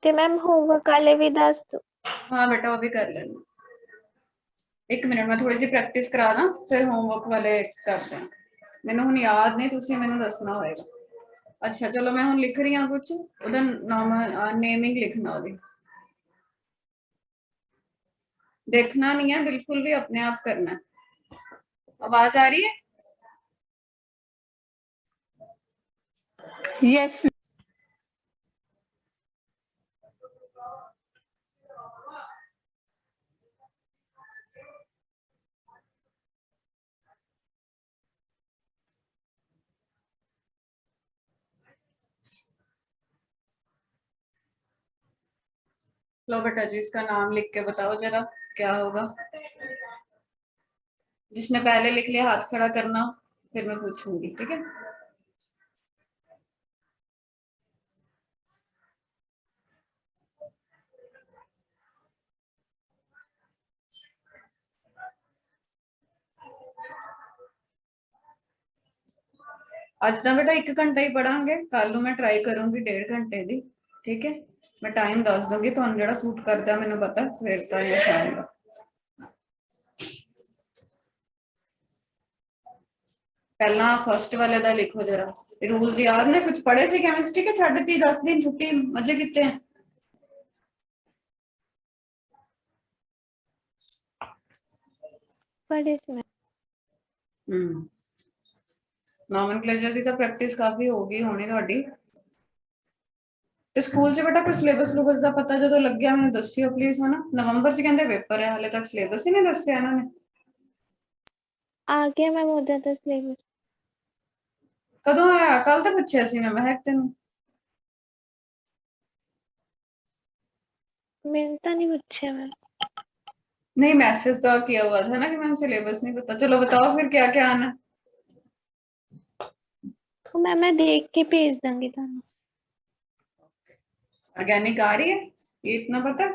ते ma'am homework वाले भी दस दो। हाँ बेटा वो भी कर लेना। एक मिनट मैं थोड़ी सी प्रैक्टिस करा दा फिर होमवर्क वाले करते हैं। मैंने हुण याद नहीं तुसी मैनू दसना होएगा। अच्छा चलो मैं हुण लिख रही हाँ कुछ ओदा नाम नेमिंग लिखना ओदी। देखना नहीं है बिल्कुल भी अपने आप करना है। आवाज आ रही है? यस लो बेटा जी इसका नाम लिख के बताओ जरा क्या होगा। जिसने पहले लिख लिया हाथ खड़ा करना फिर मैं पूछूंगी ठीक है। आज ना बेटा 1 घंटा ही पढ़ांगे कल मैं ट्राई करूंगी 1.5 घंटे दी ठीक है। मैं टाइम दस दूंगी तुहानू जेड़ा सूट करदा मैनू पता सवेर का या शाम का। पहला फर्स्ट वाले दा लिखो जरा रूल्स याद ने कुछ पढ़े थे केमिस्ट्री के छड्ड दी 10 दिन छुट्टी मजे किते हैं। पढ़े से नॉमेनक्लेचर दी तो प्रैक्टिस काफी होगी होनी तुहाडी। ते स्कूल च बेटा कोई सिलेबस सिलूबस दा पता जो लग्या मैनू दस्सियो प्लीज है ना। नवंबर च कहंदे पेपर है हाले तक सिलेबस ही नहीं दस्सिया इन्होंने। आ गया मैम उधर तो सिलेबस। कदों आया? कल तो पूछया सी मैं महक तेनू। मैंने तो नहीं पूछा मैम। नहीं मैसेज तो किया हुआ था ना कि मैम सिलेबस नहीं पता। चलो बताओ फिर क्या क्या आना है। तो मैम मैं देख के भेज दूंगी थानू। ऑर्गेनिक आ रही है ये इतना पता?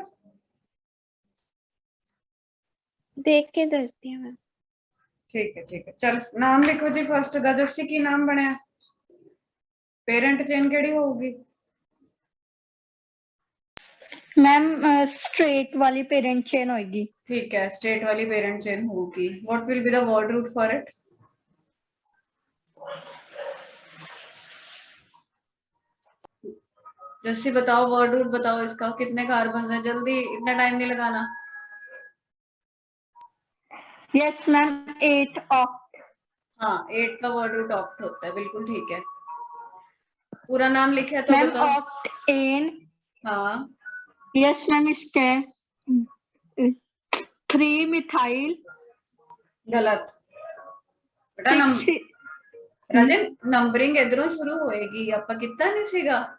देख के दसती हूँ मैम। ठीक है चल नाम लिखो जी फर्स्ट दा दस्सी की नाम बनया। पेरेंट चेन केड़ी होगी? मैम स्ट्रेट वाली पेरेंट चेन होगी। ठीक है स्ट्रेट वाली पेरेंट चेन होगी। What will be the word root for it? Jassi बताओ वर्ड रूट बताओ इसका कितने कार्बन है जल्दी इतना टाइम नहीं लगाना। Yes ma'am 8 oct. हाँ 8 का वर्ड रूट ऑक्ट होता है बिल्कुल ठीक है। पूरा नाम लिखे तो मैम बताओ। ऑक्टेन। हाँ यस मैम इसके 3 मिथाइल गलत बेटा 6 राजे नंबरिंग इधरों शुरू होएगी आपा कितना नहीं सीगा।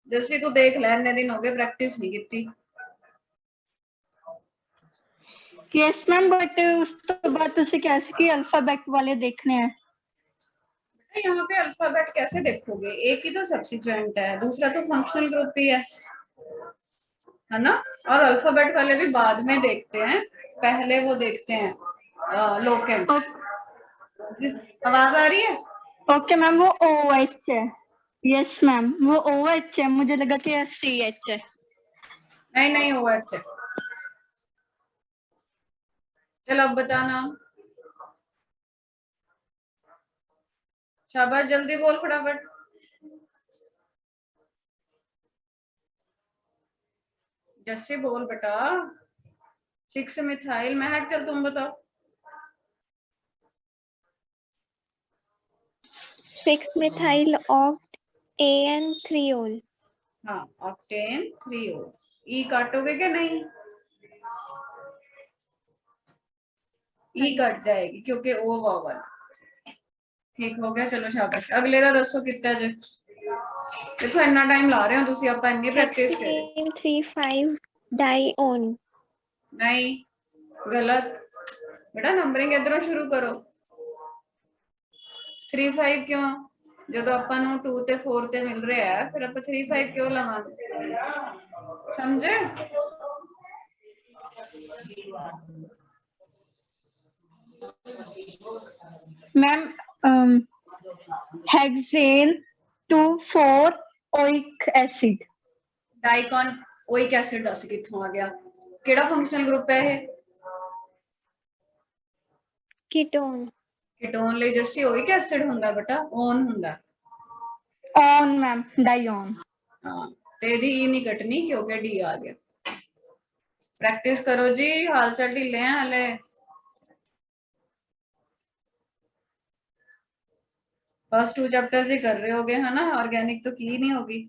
जैसे तू देख ले इतने दिन हो गए प्रैक्टिस नहीं की। यस मैम बट उस तो बाद तुसी कैसे कि अल्फाबेट वाले देखने हैं। यहाँ पे अल्फाबेट कैसे देखोगे एक ही तो सब्स्टिट्यूएंट है दूसरा तो फंक्शनल ग्रुप ही है ना। और अल्फाबेट वाले भी बाद में देखते हैं पहले वो देखते हैं लोकेंट। आवाज आ रही है? ओके मैम वो OH है। यस मैम वो OH है मुझे लगा कि SCH है। नहीं वो अच्छा। चल अब बताना। शाबाश जल्दी बोल फटाफट। जैसे बोल बेटा 6 मिथाइल महक चल तुम बताओ। 6 मिथाइल ऑक्ट AN3OL। हाँ ऑक्टेन 3O। ई काटोगे क्या नहीं? ई कट जाएगी क्योंकि ओ वावल। ठीक हो गया चलो शाबाश अगले का दसो कितना जे। देखो इतना टाइम ला रहे हो तुसी आपा इन्नी प्रैक्टिस कर। 1635 डाईओन। नहीं गलत बेटा नंबरिंग इधरों शुरू करो। 3 5 क्यों जो ਆਪਾਂ ਨੂੰ 2 ਤੇ 4 ਤੇ ਮਿਲ ਰਿਹਾ ਹੈ ਫਿਰ ਆਪਾਂ 3 5 क्यों ਲਵਾਂਗੇ समझे? Ma'am hexane 2 4 oic acid. Daikon oic acid दस कित्थों आ गया, केड़ा फंक्शनल ग्रुप है ये? कीटोन। कीटोन ਲਈ जस्सी ओइक एसिड हुंदा बेटा, ओन हुंदा। ऑन मैम, डाइऑन। हाँ ते ਇਹਦੀ ई नहीं कटनी क्योंकि डी आ गया। प्रैक्टिस करो जी, हाल चाल ढीले हैं हाले। फर्स्ट 2 चैप्टर्स ही कर रहे होगे है ना, ऑर्गेनिक तो की नहीं होगी।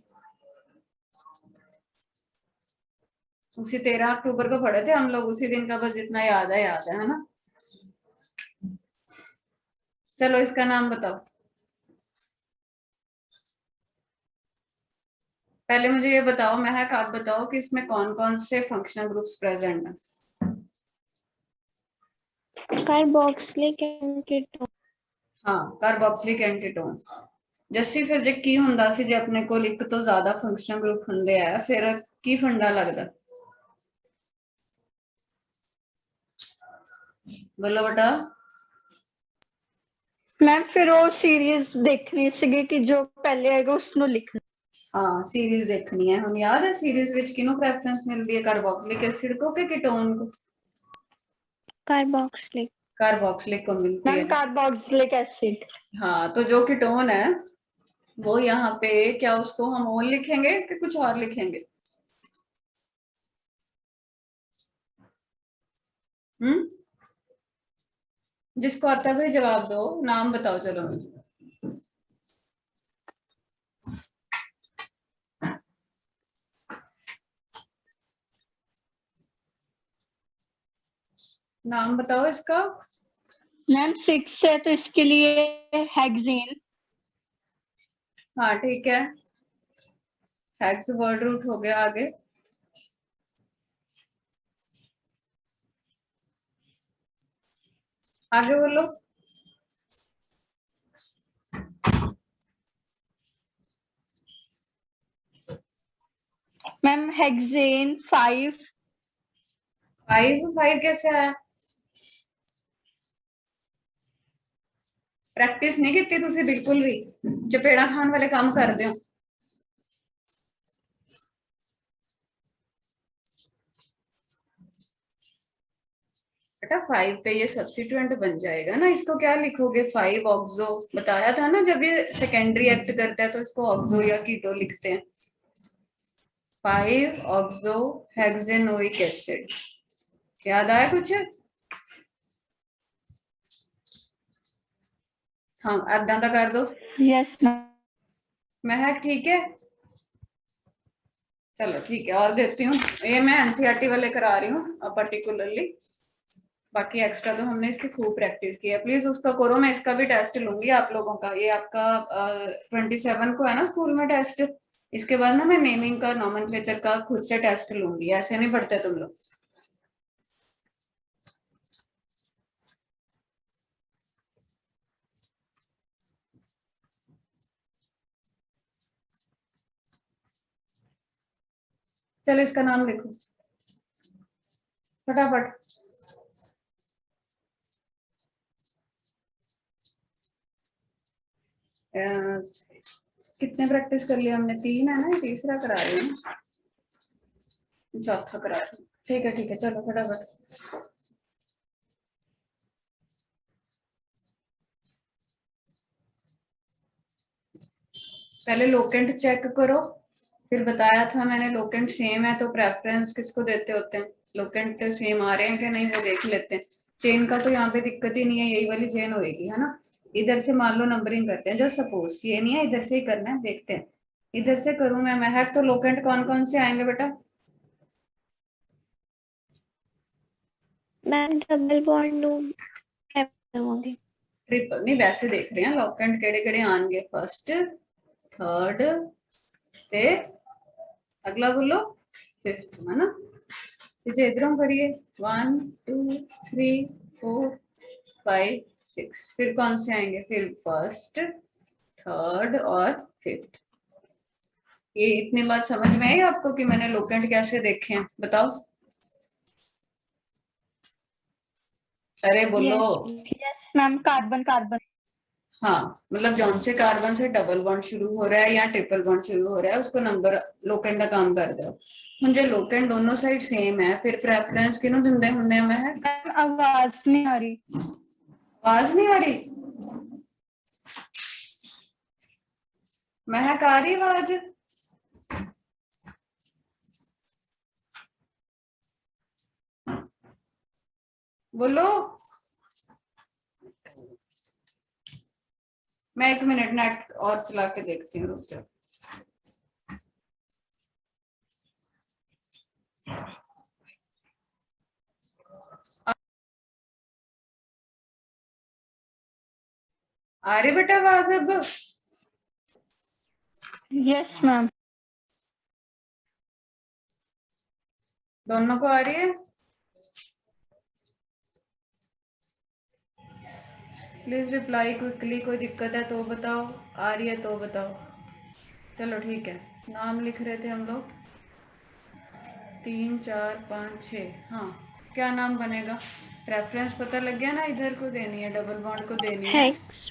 उसी 13 अक्टूबर को पढ़े थे हम लोग, उसी दिन का बस जितना याद है ना। चलो इसका नाम बताओ। पहले मुझे ये बताओ महक, आप बताओ कि इसमें कौन कौन से फंक्शनल ग्रुप्स प्रेजेंट हैं। Carboxylic and ketone. हाँ कार्बोक्सिलिक एंड कीटोन। जस्सी फिर जे की हुंदा सी जे अपने कोल एक तो ज्यादा फंक्शनल ग्रुप हुंदे आ फिर की फंडा लगदा? बोलो बेटा। मैम फिर वो सीरीज देखनी सीगी कि जो पहले आएगा उसको लिखना। हाँ सीरीज देखनी है। हम याद है सीरीज विच किनो प्रेफरेंस मिलती है, कार्बोक्सिलिक एसिड को कि कीटोन को? कार्बोक्सिलिक। कार्बोक्सिलिक को मिलती मैम है। Carboxylic acid. हाँ तो जो कीटोन है वो यहाँ पे क्या उसको हम ओन लिखेंगे कि कुछ और लिखेंगे? जिसको आता है भाई जवाब दो, नाम बताओ चलो मुझे। नाम बताओ इसका। मैम 6 है तो इसके लिए हेक्सेन। हाँ ठीक है, हेक्स वर्ड रूट हो गया। आगे आगे बोलो। Ma'am hexane 5। 5 कैसे आया? प्रैक्टिस नहीं की तुसी बिल्कुल भी, चपेड़ा खान वाले काम कर दो। बेटा 5 पे ये सब्स्टिट्यूएंट बन जाएगा ना, इसको क्या लिखोगे? 5 ऑक्सो, बताया था ना जब ये सेकेंडरी एक्ट करता है तो इसको ऑक्सो या कीटो लिखते हैं। 5 ऑक्सो हेक्सेनोइक एसिड, याद आया कुछ? हाँ ऐदा का कर दो। Yes ma'am. महक ठीक है, चलो ठीक है और देती हूँ। ये मैं एनसीईआरटी वाले करा रही हूँ पर्टिकुलरली, बाकी एक्स्ट्रा तो हमने इसकी खूब प्रैक्टिस की है। प्लीज उसका करो, मैं इसका भी टेस्ट लूंगी आप लोगों का। ये आपका 27 को है ना स्कूल में टेस्ट, इसके बाद ना मैं नेमिंग का नॉमेनक्लेचर का खुद से टेस्ट लूंगी, ऐसे नहीं पढ़ते तुम लोग। चलो इसका नाम लिखो फटाफट। कितने प्रैक्टिस कर लिया हमने? 3 है ना, तीसरा करा रही हूँ, चौथा करा रही हूँ। ठीक है चलो फटाफट। पहले लोकेंट चेक करो, फिर बताया था मैंने लोकेंट सेम है तो प्रेफरेंस किसको देते होते हैं? लोकेंट सेम आ रहे हैं कि नहीं वो देख लेते हैं। चेन का तो यहाँ पे दिक्कत ही नहीं है, यही वाली चेन होगी है ना। इधर से मान लो नंबरिंग करते हैं, जो सपोज ये नहीं है, इधर से ही करना है, देखते हैं। इधर से करूं मैं महक, तो लोकेंट कौन कौन से आएंगे बेटा? मैम डबल बॉन्ड होंगे। ट्रिपल नहीं, वैसे देख रहे हैं लोकेंट केड़े केड़े आएंगे। फर्स्ट, थर्ड ते अगला बोलो 5th है ना। इसे इधरों करिए 1 2 3 4 5 6, फिर कौन से आएंगे? फिर फर्स्ट, थर्ड और 5th। ये इतनी बात समझ में आई आपको कि मैंने लोकेंट कैसे देखे हैं? बताओ, अरे बोलो। Yes ma'am, carbon carbon. हाँ, मतलब जौन से कार्बन से डबल बॉन्ड शुरू हो रहा है या ट्रिपल बॉन्ड शुरू हो रहा है उसको नंबर लोकेंट का काम कर दो। ਹੁਣ ਜੇ ਲੋਕੈਂਟ दोनों साइड सेम है फिर प्रेफरेंस किहनूं दिंदे ਹੁੰਦੇ ਆ महक? मैम आवाज नहीं आ रही। आवाज नहीं आ रही? महक आ रही आवाज? बोलो। मैं 1 मिनट नेट और चला के देखती हूँ, रुक जाओ। आ रही बेटा आवाज अब? Yes ma'am. दोनों को आ रही है? प्लीज रिप्लाई क्विकली, कोई दिक्कत है तो बताओ, आ रही है तो बताओ। चलो ठीक है, नाम लिख रहे थे हम लोग 3 4 5 6। हाँ, क्या नाम बनेगा? रेफरेंस पता लग गया ना, इधर को देनी है, डबल बॉन्ड को देनी है। हेक्स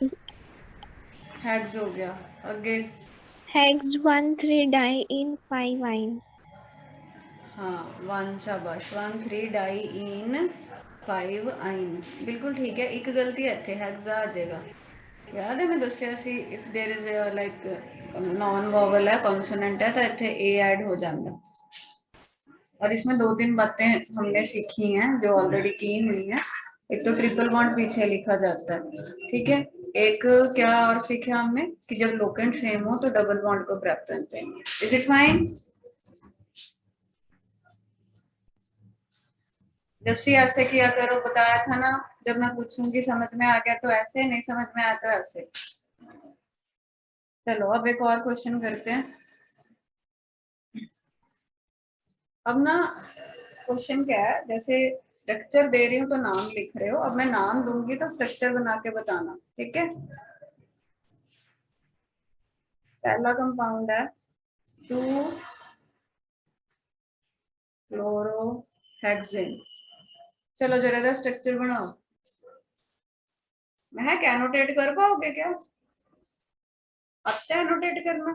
हेक्स हो गया, आगे? हेक्स 1,3 डाई इन 5 हाँ 1, शाबाश, 1 3 डाई इन 5 आइन, बिल्कुल ठीक है। एक गलती है इत्थे, हेक्स आ जाएगा। याद है मैं दस्या सी if there is like non vowel है, कॉन्सोनेंट है तो इत्थे ए ऐड हो जाता। और इसमें 2-3 बातें हमने सीखी हैं जो ऑलरेडी की हुई हैं। एक तो ट्रिपल बॉन्ड पीछे लिखा जाता है, ठीक है। एक क्या और सीखा हमने कि जब लोकेंट सेम हो तो डबल बॉन्ड को प्रेफरेंस देंगे। Is it fine? जैसे ऐसे किया करो, बताया था ना, जब मैं पूछूंगी समझ में आ गया तो ऐसे, नहीं समझ में आया तो ऐसे। चलो अब एक और क्वेश्चन करते हैं। अब ना क्वेश्चन क्या है, जैसे स्ट्रक्चर दे रही हूँ तो नाम लिख रहे हो, अब मैं नाम दूंगी तो स्ट्रक्चर बना के बताना, ठीक है। पहला कंपाउंड है 2 क्लोरोहेक्सेन। चलो जरा सा स्ट्रक्चर बनाओ। मैं एनोटेट कर पाओगे क्या? अच्छा एनोटेट करना,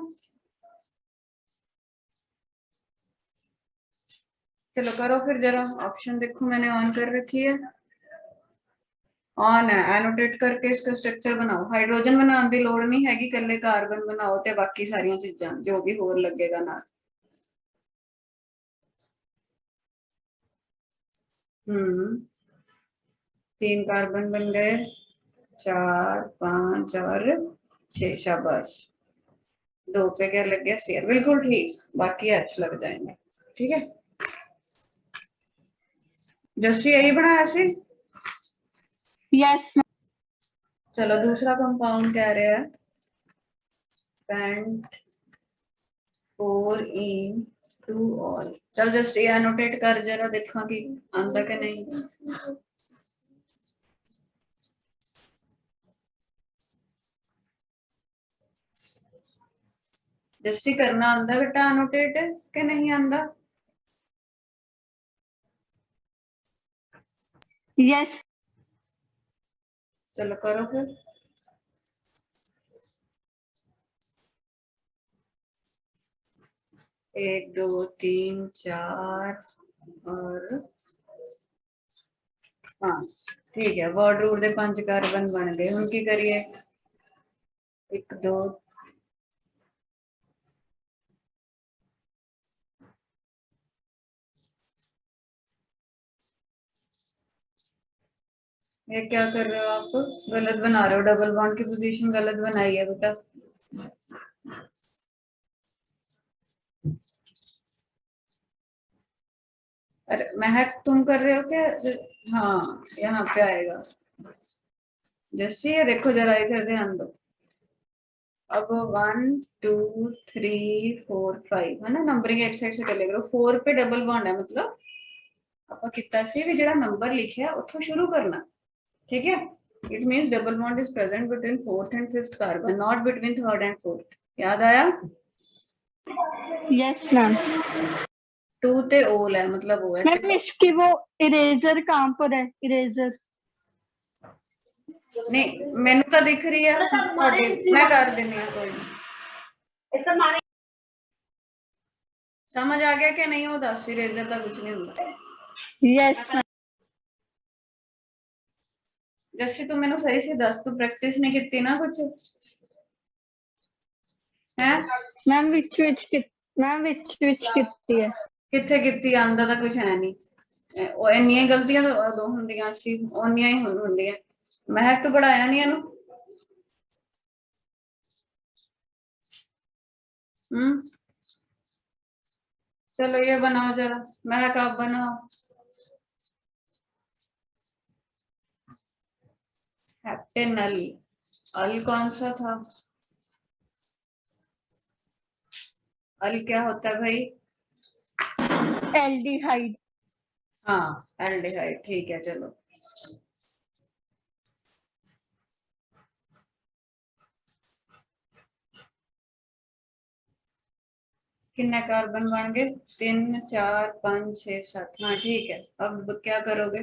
चलो करो फिर जरा। ऑप्शन देखो मैंने ऑन कर रखी है, ऑन है। एनोटेट करके इसका स्ट्रक्चर बनाओ। हाइड्रोजन बनाने की लोड़ नहीं हैगी, कल्ले कार्बन बनाओ ते बाकी सारियां चीजां जो भी होर लगेगा ना। 3 कार्बन बन गए, 4 5 और 6, शाबाश। 2 पे क्या लग गया? सीआर, बिल्कुल ठीक, बाकी एच लग जाएंगे, ठीक है। जस्सी यही बनाया सी? यस। चलो दूसरा कंपाउंड कह रहे हैं पेंट 4 इन 2 ऑल। चल जस्सी एनोटेट कर जरा, देखा कि आंदा के नहीं। जस्सी करना आंदा बेटा एनोटेट के नहीं आंदा? यस। चलो करो फिर। एक 2 3 4 और 5, ठीक है। वर्ड रूट दे 5 कार्बन बन गए। हुण की करिए? 1 2 ये क्या कर रहे हो आप? गलत बना रहे हो, डबल बॉन्ड की पोजीशन गलत बनाई है बेटा। अरे महक तुम कर रहे हो क्या? हाँ यहाँ पे आएगा। जैसे ये देखो जरा, इधर ध्यान दो। अब 1 2 3 4 5 है ना, नंबरिंग एक साइड से कर लेगा। 4 पे डबल बॉन्ड है, मतलब ਆਪਾਂ ਕੀਤਾ ਸੀ ਵੀ ਜਿਹੜਾ ਨੰਬਰ ਲਿਖਿਆ ਉੱਥੋਂ ਸ਼ੁਰੂ ਕਰਨਾ, ठीक है। It means double bond is present between 4th and 5th carbon, not between 3rd and 4th। याद आया? Yes ma'am. 2 ते ओल है, मतलब वो है। मैम इसकी वो इरेजर कहाँ पर है? इरेजर नहीं मैनू तो दिख रही है ਤੁਹਾਡੇ, मैं कर देनी है कोई नहीं। समझ आ गया कि नहीं? वो दस इरेजर का कुछ नहीं होता। Yes ma'am. जैसे तू मैंने सही से दस, तू प्रैक्टिस नहीं की ना कुछ है? मैम विच ਕੀਤੀ है। किथे की आंदा तो कुछ है नहीं, ਉਹ ਇੰਨੀਆਂ ਗਲਤੀਆਂ ਤਾਂ ਉਦੋਂ ਹੁੰਦੀਆਂ ਸੀ, ਉਹਨੀਆਂ ਹੀ ਹੁਣ ਹੁੰਦੀਆਂ। ਮਹਿਕ ਤੋਂ ਪੜਾਇਆ ਨਹੀਂ ਇਹਨੂੰ। चलो ये बनाओ जरा, महक आप बनाओ। हेप्टेनल, अल कौन सा था? अल क्या होता है भाई? एल्डिहाइड। हाँ एल्डिहाइड, ठीक है चलो। कितने कार्बन बन गए? 3 4 5 6 7। हाँ ठीक है, अब क्या करोगे?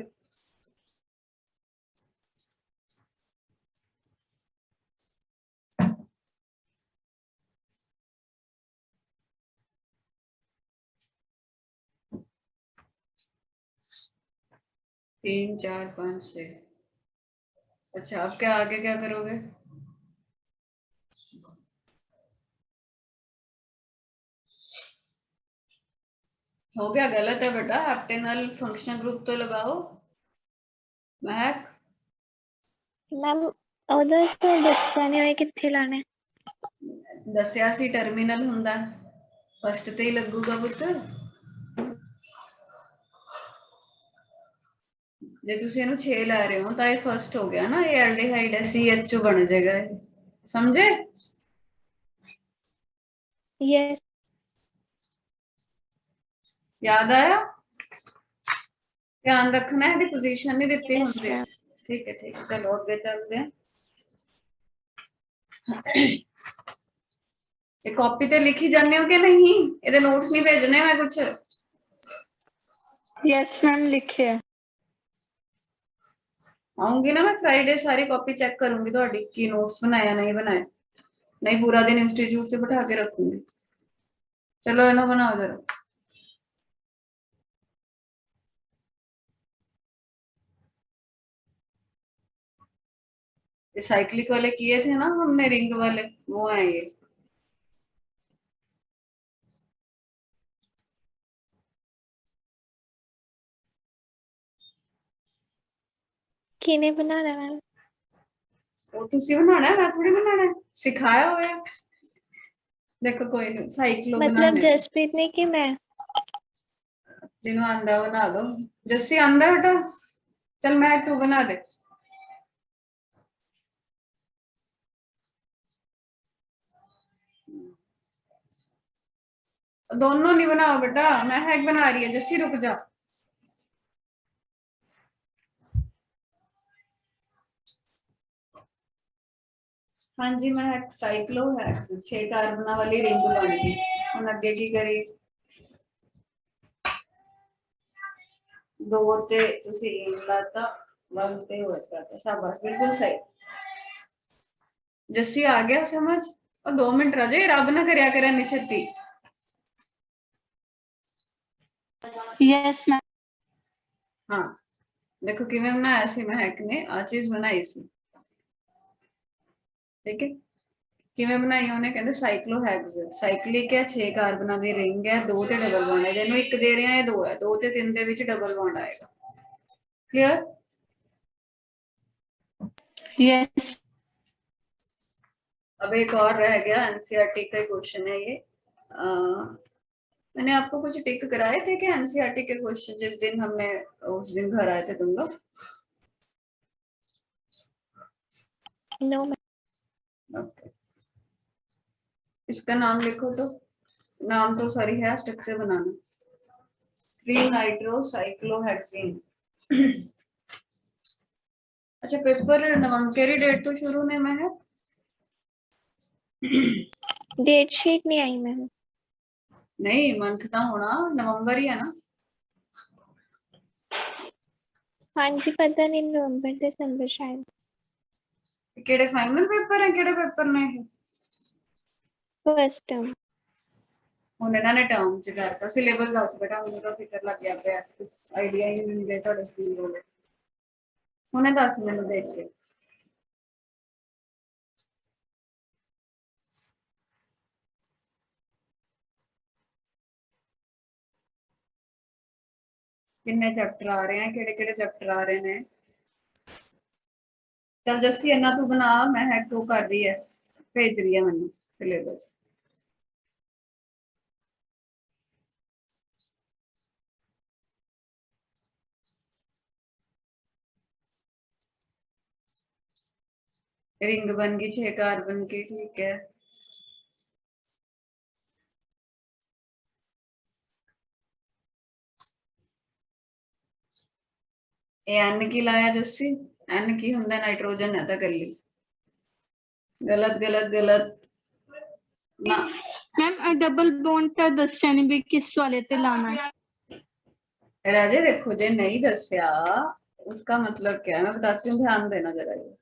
तीन चार पाँच छः। अच्छा अब क्या आगे क्या करोगे? हो गया, गलत है बेटा, हेप्टेनल फंक्शनल ग्रुप तो लगाओ। महक मैम उधर तो दस्या नहीं होया किथे लाने। दसिया सी टर्मिनल हुंदा, फर्स्ट ते ही लगूगा पुत्र। जे तुसी इहनू 6 लै रहे हो तो ये फर्स्ट हो गया ना, ये एल्डिहाइड है, CHO बन जाएगा ये, समझे? यस याद आया? ध्यान रखना है, पोजीशन नहीं दिती यस होंदी। मैम। ठीक है चलो आगे चलते हैं। ये कॉपी ते लिखी जाने हो कि नहीं? ये नोट्स नहीं भेजने मैं कुछ? यस मैम लिखे है। आऊंगी ना मैं फ्राइडे, सारी कॉपी चेक करूंगी थोड़ी की नोट्स बनाया नहीं बनाया, नहीं पूरा दिन इंस्टीट्यूट से बिठा के रखूंगी। चलो इन्हों बनाओ जरा। ये साइक्लिक वाले किए थे ना हमने, रिंग वाले, वो है ये। किने बनाना मैम? वो तुसी बनाना है, मैं थोड़ी बनाना है, सिखाया हुआ है। देखो कोई नहीं, साइक्लो मतलब बनाने जसप्रीत ने कि मैं? जिन्हों आंदा बना दो। जस्सी आंदा बेटा, चल मैं तू बना दे। दोनों नहीं बनाओ बेटा, मैं हैक बना रही है, जस्सी रुक जा। हाँ जी, मैं हैक साइक्लो है 6 कार्बन वाली रिंग बनानी। हम अगे की करी, दो ते तुसी लाता, वन ते हो जाता, शाबाश बिल्कुल सही। जस्सी आ गया समझ? और 2 मिनट रह जाए, रब ना करया करे निछती। Yes ma'am. हाँ देखो किवें बनाया सी महक ने, आ चीज बनाई सी, ठीक है? किवें बनाई उन्हें, कहते साइक्लोहेक्स, साइक्लिक है, 6 कार्बन की रिंग है, 2 ते डबल बॉन्ड है, जिन्हों एक दे रहे हैं 2 है, 2 ते 3 दे विच डबल बॉन्ड आएगा। क्लियर? यस। अब एक और रह गया, एनसीईआरटी का क्वेश्चन है ये। मैंने आपको कुछ टिक कराए थे कि एनसीईआरटी के क्वेश्चन जिस दिन हमने, उस दिन घर आए थे तुम लोग? No ma'am. ओके, इसका नाम लिखो तो, नाम तो सॉरी है, स्ट्रक्चर बनाना, 3 नाइट्रोसाइक्लोहेक्सेन। अच्छा पेपर नवंबर की डेट तो शुरू ने में है। डेट शीट नहीं आई मैम। नहीं मंथ का होना नवंबर ही है ना। हाँ जी पता नहीं, नवंबर दिसंबर शायद। ਕਿਹੜੇ ਫਾਈਨਲ ਪੇਪਰ ਹੈ, ਕਿਹੜੇ ਪੇਪਰ ਨੇ ਇਹ? First term. ਹੁਣ ਇਹਨਾਂ ਨੇ ਟਰਮ ਚ ਕਰਤਾ। ਸਿਲੇਬਸ ਦੱਸ ਬੇਟਾ, ਮੈਨੂੰ ਤਾਂ ਫਿਕਰ ਲੱਗ ਗਿਆ ਪਿਆ, ਆਈਡੀਆ ਹੀ ਨਹੀਂ ਦੇ ਤੁਹਾਡੇ ਸਕੂਲ ਕੋਲ। ਹੁਣੇ ਦੱਸ ਮੈਨੂੰ ਦੇਖ ਕੇ। ਕਿੰਨੇ ਚੈਪਟਰ ਆ ਰਹੇ ਆ, ਕਿਹੜੇ ਕਿਹੜੇ ਚੈਪਟਰ ਆ ਰਹੇ ਨੇ? चल जस्सी इन्ना तू बना, मैं हैक तो कर रही है, भेज रही है मैंने सिलेबस। रिंग बन गई 6 कार्बन की, ठीक है। एन की लाया जस्सी, एन की हुंदा नाइट्रोजन है तो गली। गलत गलत गलत ना। मैम डबल बॉन्ड का दस्या नहीं भी किस वाले ते लाना है। राजे देखो, जे नहीं दस्या उसका मतलब क्या है, मैं बताती हूँ, ध्यान देना जरा। ये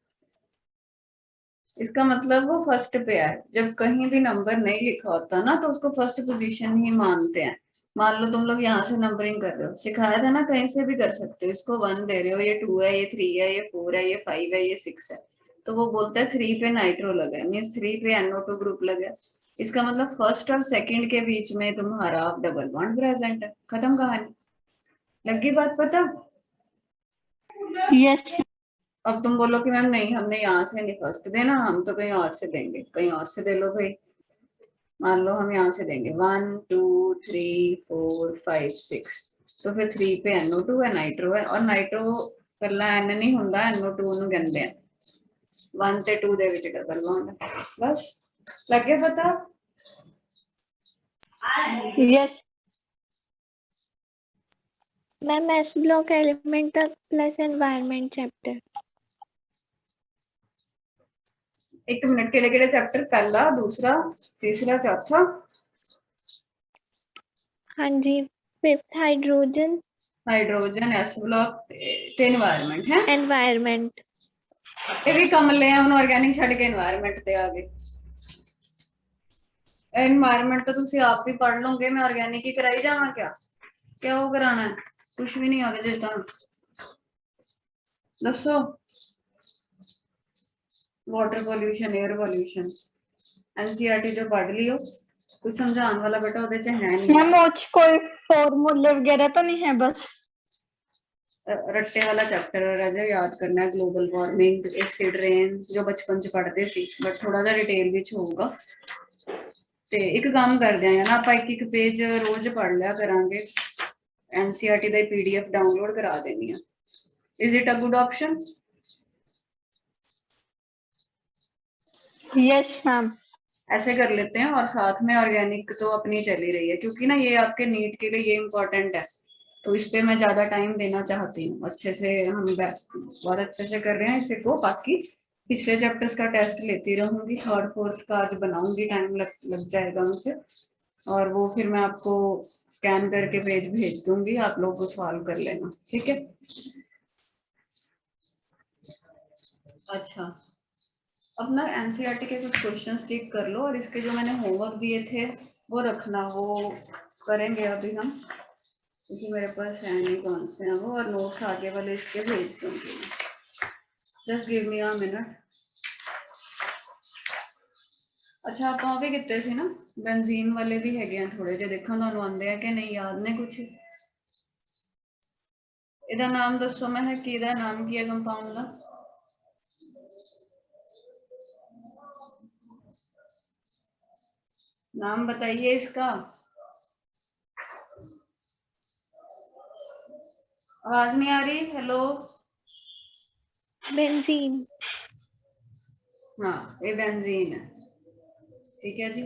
इसका मतलब वो फर्स्ट पे है। जब कहीं भी नंबर नहीं लिखा होता ना तो उसको फर्स्ट पोजीशन ही मानते हैं। मान लो तुम लोग यहाँ से नंबरिंग कर रहे हो, सिखाया था ना, कहीं से भी कर सकते हो। इसको 1 दे रहे हो, ये 2 है, ये 3 है, ये 4 है, ये 5 है, ये 6 है, तो वो बोलता है 3 पे नाइट्रो लगा है, मीन्स 3 पे NO2 ग्रुप लगा है। इसका मतलब फर्स्ट और सेकंड के बीच में तुम्हारा डबल बॉन्ड प्रेजेंट है। खत्म कहानी। लगी बात पता? यस। अब तुम बोलो कि मैम नहीं, हमने यहाँ से नहीं फर्स्ट देना, हम तो कहीं और से देंगे। कहीं और से दे लो भाई। मान लो हम यहाँ से देंगे 1 2 3 4 5 6, तो फिर 3 पे NO2 है, नाइट्रो है, और नाइट्रो कला N नहीं होंदा, NO2 ਨੂੰ ਕਹਿੰਦੇ ਆ। 1 ਤੇ 2 ਦੇ ਵਿੱਚ ਡਬਲ ਬੌਂਡ। बस लग गया पता? Yes ma'am S block element plus environment chapter. एक मिनट, केड़े केड़े चैप्टर? पहला, दूसरा, तीसरा, चौथा? हाँ जी, fifth hydrogen, hydrogen, S block ते एनवायरनमेंट है। एनवायरनमेंट। ये भी कमले हैं, उन्होंने ऑर्गेनिक छड़ के एनवायरनमेंट ते आ गए। एनवायरनमेंट तो तुसी आप भी पढ़ लोगे, मैं ऑर्गेनिक ही कराई जावा क्या? क्या वो कराना है? कुछ भी नहीं आ गया जितना। दसो। Water pollution, air pollution, NCERT जो पढ़ लियो, कुछ समझाने वाला बेटा ओदे च है नहीं। मैम मुझ कोई फॉर्मूले वगैरह तो नहीं है, बस रट्टे वाला चैप्टर राजा याद करना है। ग्लोबल वार्मिंग, एसिड रेन, जो बचपन च पढ़ते सी, बट थोड़ा जा डिटेल विच होगा। ते एक काम करदे आ ना, ਆਪਾਂ एक पेज रोज पढ़ लिया करांगे। एनसीईआरटी ਦਾ PDF डाउनलोड करा देनी है। Is it a good option? Yes ma'am. ऐसे कर लेते हैं, और साथ में ऑर्गेनिक तो अपनी चली रही है, क्योंकि ना ये आपके नीट के लिए ये इम्पोर्टेंट है, तो इस पे मैं ज्यादा टाइम देना चाहती हूँ। अच्छे से हम बहुत अच्छे से कर रहे हैं इसे को। बाकी पिछले चैप्टर्स का टेस्ट लेती रहूंगी, थर्ड फोर्थ का आज बनाऊंगी, टाइम लग जाएगा मुझे, और वो फिर मैं आपको स्कैन करके पेज भेज दूंगी, आप लोग को सॉल्व कर लेना, ठीक है? अच्छा, अपना एनसीईआरटी के कुछ क्वेश्चंस टिक कर लो, और इसके जो मैंने होमवर्क दिए थे वो रखना, वो करेंगे अभी हम, क्योंकि मेरे पास है नहीं कौन से हैं वो, और नोट्स आगे वाले इसके भेज दूंगी। Just give me a minute. अच्छा, आप भी कितने सी ना, बेंजीन वाले भी है थोड़े जे, देखो तुहानू आंदे हैं कि नहीं, याद ने कुछ? इहदा नाम दसो, मैं है कि नाम की है कंपाउंड का? नाम बताइए इसका। आवाज नहीं आ रही? हेलो। बेंजीन। हाँ, ये बेंजीन है, ठीक है जी।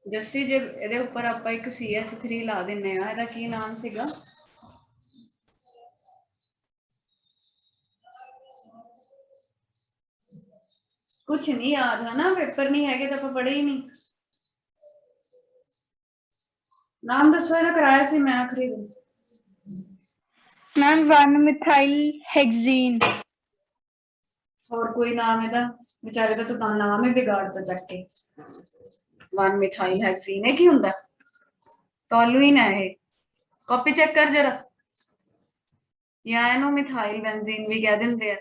जस्सी जे ਇਹਦੇ ਉੱਪਰ ਆਪਾਂ ਇੱਕ CH3 ਲਾ ਦਿੰਨੇ ਆ, ਇਹਦਾ ਕੀ ਨਾਮ ਸੀਗਾ? कुछ नहीं याद है ना, पेपर नहीं है तो ਆਪਾਂ पढ़े ही नहीं। नाम दसो ਇਹਦਾ, कराया सी मैं आखिरी दिन। Ma'am 1 methyl hexane. और कोई नाम है बेचारे का, तो नाम ही बिगाड़ता चक के। 1 मिथाइल हेक्सीन है, की हुंदा? टोलुइन है ये, कॉपी चेक कर जरा। या इनू मिथाइल बेंजीन भी कह देंगे।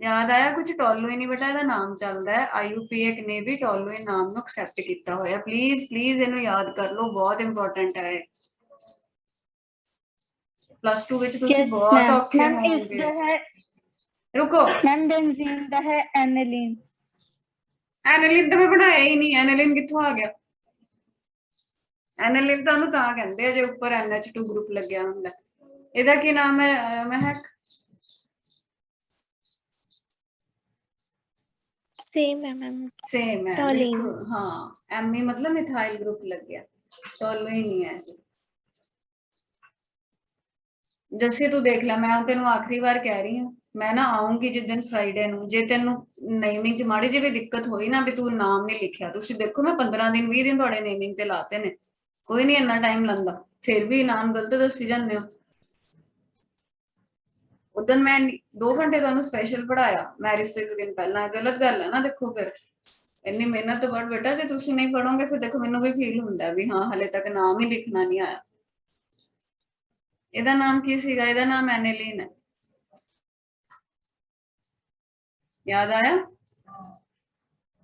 याद आया कुछ? टोलुइन ही बेटा ਇਹਦਾ नाम चलता है। IUPAC ने भी टोलुइन नाम ਨੂੰ एक्सेप्ट किया होया। प्लीज प्लीज इनू याद कर लो, बहुत इंपॉर्टेंट है। +2 ਵਿੱਚ ਤੁਸੀਂ यस बहुत मैम। औखे मैम होंगे। इसका है रुको, मैम बेंजीन का है एनिलीन। एनिलीन तो मैं बनाया ही नहीं। एनिलीन कित्थों आ गया? एनिलीन तो ਉਹਨੂੰ ਤਾਂ ਕਹਿੰਦੇ ਆ ਜੇ ਉੱਪਰ NH2 ਗਰੁੱਪ ਲੱਗਿਆ ਹੁੰਦਾ। ਇਹਦਾ ਕੀ ਨਾਮ ਹੈ ਮਹਿਕ? सेम है मैम। सेम है टॉलिन। बिल्कुल। हाँ, ME मतलब मिथाइल ग्रुप लग गया, टोलुइन नहीं है। जैसे तू देख ला, मैं तेन आखिरी बार कह रही हूँ, मैं ना आऊंगी जिस दिन फ्राइडे ਨੂੰ, ਜੇ ਤੈਨੂੰ ਨੇਮਿੰਗ 'ਚ ਮਾੜੀ ਜਿਹੀ ਵੀ ਦਿੱਕਤ ਹੋਈ ਨਾ, ਵੀ ਤੂੰ ਨਾਮ ਨਹੀਂ ਲਿਖਿਆ, ਤੁਸੀਂ ਦੇਖੋ ਮੈਂ 15 ਦਿਨ 20 ਦਿਨ ਤੁਹਾਡੇ ਨੇਮਿੰਗ ਤੇ ਲਾਤੇ ਨੇ, ਕੋਈ ਨਹੀਂ ਇੰਨਾ ਟਾਈਮ ਲੰਦਾ, ਫਿਰ ਵੀ ਨਾਮ ਗਲਤ ਦੱਸੀ ਜਾਂਦੇ ਹੋ। ਉਦੋਂ ਮੈਂ 2 ਘੰਟੇ ਤੁਹਾਨੂੰ ਸਪੈਸ਼ਲ ਪੜਾਇਆ ਮੈਰਿਜ ਤੋਂ 1 दिन ਪਹਿਲਾਂ, ਗਲਤ ਗੱਲ ਹੈ ਨਾ। ਦੇਖੋ ਫਿਰ ਇੰਨੀ ਮਿਹਨਤ ਤੋਂ ਬਾਅਦ ਬੇਟਾ ਜੇ ਤੁਸੀਂ ਨਹੀਂ ਪੜੋਗੇ, ਫਿਰ ਦੇਖੋ ਮੈਨੂੰ ਵੀ ਫੀਲ ਹੁੰਦਾ ਵੀ ਹਾਂ ਹਲੇ ਤੱਕ ਨਾਮ ਹੀ ਲਿਖਣਾ ਨਹੀਂ ਆਇਆ। ਇਹਦਾ ਨਾਮ ਕੀ ਸੀਗਾ? ਇਹਦਾ ਨਾਮ ਐਨੇਲੀਨ ਹੈ। याद आया?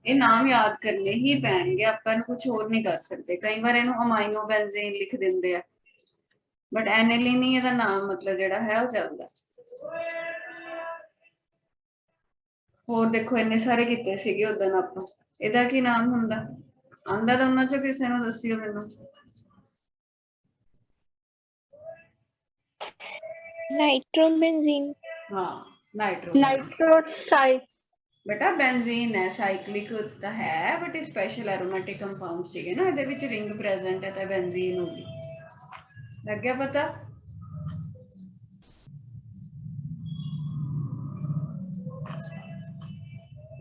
ये नाम याद करने ही पैणगे, अपन कुछ होर नहीं कर सकते। कई बार इनू अमाइनो बेंजीन लिख देंगे, बट एनिलीन ही ਇਹਦਾ नाम मतलब ਜਿਹੜਾ है वो चलता। ਹੋਰ देखो इन्ने सारे किते ਸੀਗੇ ਉਦੋਂ ਆਪਾਂ। ਇਹਦਾ ਕੀ ਨਾਮ ਹੁੰਦਾ? ਆਂਦਾ ਤਾਂ ਉਹਨਾਂ ਚੋਂ ਕਿਸੇ ਨੂੰ ਦੱਸਿਓ ਮੈਨੂੰ। नाइट्रोबेंजीन। हाँ, नाइट्रो। नाइट्रोसाइड। बेटा बेंजीन है, साइक्लिक होता है, बट स्पेशल एरोमेटिक कंपाउंड सीगे ना, ਇਹਦੇ ਵਿੱਚ रिंग प्रेजेंट है, तो बेंजीन होगी। लग गया पता?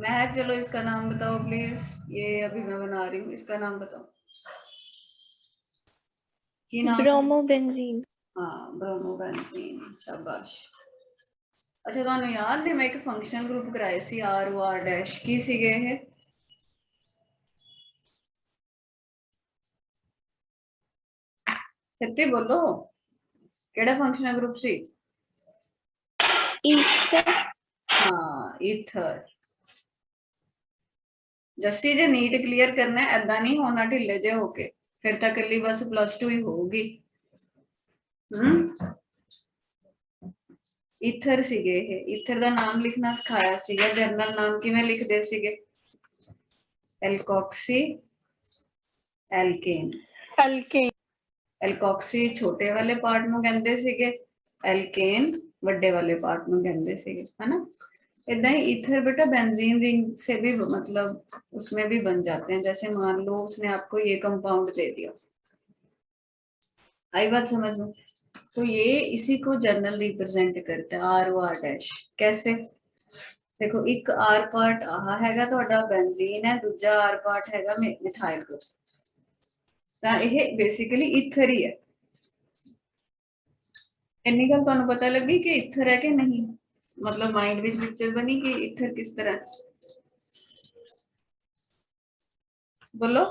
महक चलो इसका नाम बताओ प्लीज। ये अभी मैं बना रही हूँ, इसका नाम बताओ। की नाम? ब्रोमोबेंजीन। हाँ, ब्रोमोबेंजीन, शाबाश। अच्छा, ਤੁਹਾਨੂੰ याद है मैं एक फंक्शन ग्रुप कराए सी ROR- की सीगे ये? सच्ची बोलो, केड़ा फंक्शनल ग्रुप सी? ईथर। हाँ, ईथर। जस्सी जे नीट क्लियर करना है, ऐदा नहीं होना ढिले जे होके, फिर तो कली बस +2 ही होगी। ईथर सीगे ये। ईथर दा नाम लिखना सिखाया सीगा। जनरल नाम किवें लिखदे सीगे? Alkoxy alkene. एल्केन। एल्कोक्सी छोटे वाले पार्ट ਨੂੰ ਕਹਿੰਦੇ ਸੀਗੇ, एल्केन बड़े वाले पार्ट ਨੂੰ ਕਹਿੰਦੇ ਸੀਗੇ, है ना? इदा ही ईथर बेटा बेंजीन रिंग से भी मतलब उसमें भी बन जाते हैं। जैसे मान लो उसने आपको ये कंपाउंड दे दिया, आई बात समझ में? तो ये इसी को जर्नल रिप्रेजेंट करता है, ROR-। कैसे? देखो, एक R पार्ट आह हैगा तुहाडा बेंजीन है, दूजा R पार्ट हैगा मिथाइल ग्रुप, ਤਾਂ ਇਹ बेसिकली ईथर ही है। इन्नी गल तुहानू पता लगी कि ईथर है कि नहीं? मतलब माइंड विच पिक्चर बनी कि ईथर किस तरह? बोलो।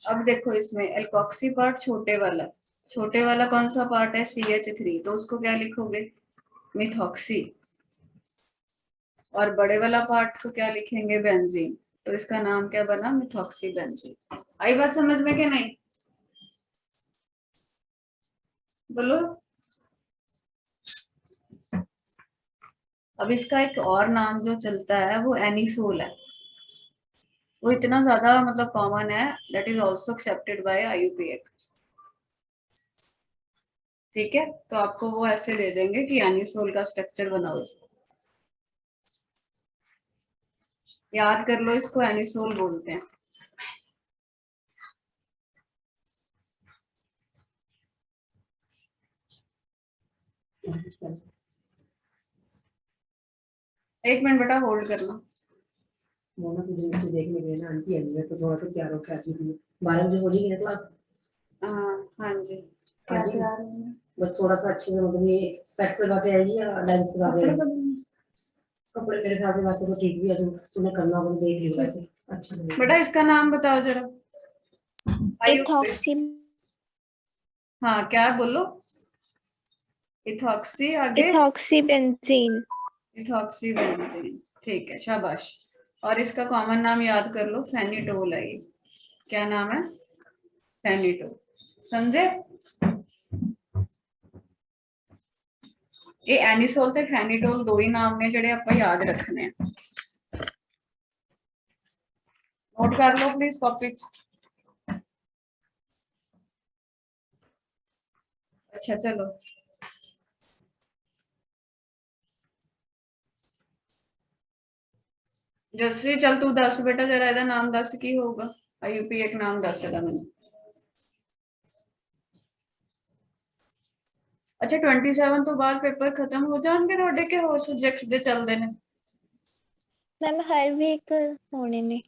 अब देखो इसमें एल्कोक्सी पार्ट छोटे वाला कौन सा पार्ट है? CH3, तो उसको क्या लिखोगे? मिथॉक्सी। और बड़े वाला पार्ट को क्या लिखेंगे? बेंजीन। तो इसका नाम क्या बना? Methoxy benzene. आई बात समझ में कि नहीं? बोलो। अब इसका एक और नाम जो चलता है वो एनिसोल है। वो इतना ज्यादा मतलब कॉमन है, that is also accepted by IUPAC। ठीक है, तो आपको वो ऐसे दे देंगे कि एनिसोल का स्ट्रक्चर बनाओ, याद कर लो, इसको एनिसोल बोलते हैं। एक मिनट बेटा होल्ड करना। मोना तुझे नीचे देखने गए ना आंटी है, तो थोड़ा सा तैयार होकर आती थी। 12 बजे हो जाएगी ना क्लास? हाँ जी। क्या हाँ जी। तैयार होना है? बस थोड़ा सा अच्छे से मतलब ये स्पेक्स लगा के आएगी या लेंस लगा के कपड़े आएगी? बदलने? कपड़े मेरे ख्याल से वैसे तो ठीक भी है, तुम्हें करना होगा तो देख लियो वैसे अच्छा लगेगा। बेटा इसका नाम बताओ जरा। आयु इथॉक्सी हाँ क्या बोलो? इथॉक्सी आगे इथॉक्सी बेंजीन। इथॉक्सी बेंजीन, ठीक है शाबाश। और इसका कॉमन नाम याद कर लो, फेनिटोल है ये। क्या नाम है? फेनिटोल। समझे? ये एनिसोल ते फेनिटोल दो ही नाम ने जेडे ਆਪਾਂ याद रखने हैं। नोट कर लो प्लीज कॉपी। अच्छा चलो जसवी चल तू दस बेटा जरा ਇਹਦਾ नाम दस की होगा? आईयूपी एक नाम दस ਇਹਦਾ ਮੈਨੂੰ। अच्छा 27 ਤੋਂ ਬਾਅਦ पेपर खत्म हो जाएंगे ਤੁਹਾਡੇ के ਹੋਰ सब्जेक्ट्स ਦੇ ਚੱਲਦੇ ਨੇ? मैम हर वीक होने ने।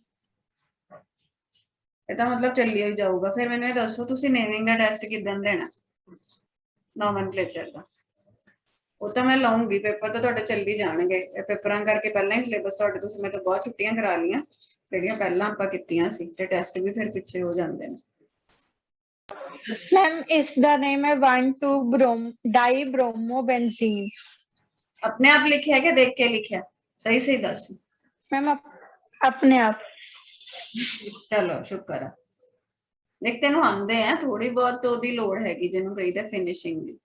ਇਹਦਾ ਮਤਲਬ ਚੱਲਿਆ ਹੀ ਜਾਊਗਾ। ਫਿਰ ਮੈਨੂੰ ਇਹ ਦੱਸੋ ਤੁਸੀਂ ਨੇਮਿੰਗ ਦਾ ਟੈਸਟ ਕਿਦਾਂ ਦੇਣਾ? ਨੋਮਨਕਲੇਚਰ ਦਾ ਉਹ ਤਾਂ ਮੈਂ ਲਾਉਂਗੀ, ਪੇਪਰ ਤਾਂ ਤੁਹਾਡੇ ਚੱਲੀ ਜਾਣਗੇ। ਇਹ ਪੇਪਰਾਂ ਕਰਕੇ ਪਹਿਲਾਂ ਹੀ ਸਿਲੇਬਸ ਤੁਹਾਡੇ ਤੁਸੀਂ ਮੈਂ ਤਾਂ ਬਹੁਤ ਛੁੱਟੀਆਂ ਕਰਾ ਲਈਆਂ ਜਿਹੜੀਆਂ ਪਹਿਲਾਂ ਆਪਾਂ ਕੀਤੀਆਂ ਸੀ, ਤੇ ਟੈਸਟ ਵੀ ਫਿਰ ਪਿੱਛੇ ਹੋ ਜਾਂਦੇ ਨੇ। मैम इसका नेम है 1,2 ब्रोम डाइब्रोमोबेंजीन। अपने आप लिखे है क्या देख के लिखे? सही सही दस। मैम अपने आप। चलो शुक्र है। देख तेन आंदे हैं थोड़ी बहुत तो ओदी लोड़ हैगी जिन्होंने कही था फिनिशिंग दी।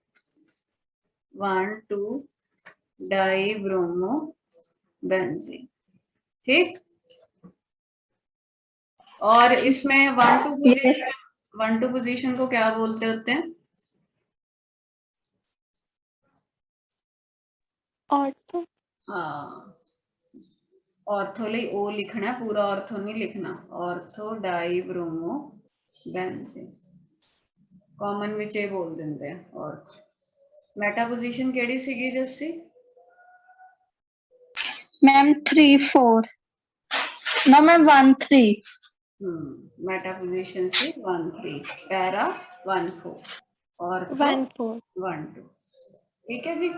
1,2 डाइब्रोमो बेंजीन, ठीक। और इसमें 1,2 पोजीशन को क्या बोलते होते हैं? ऑर्थो। हाँ ऑर्थो ਲਈ ओ लिखना, पूरा ऑर्थो नहीं लिखना। Ortho dibromo benzene common which ये बोल देंगे हैं। ऑर्थो मेटा पोजीशन केड़ी सीगी जस्सी? Ma'am 3-4। No ma'am 1-3। Meta position से 1-3, पैरा 1-4 और 1-4। 1-2। ठीक है जी।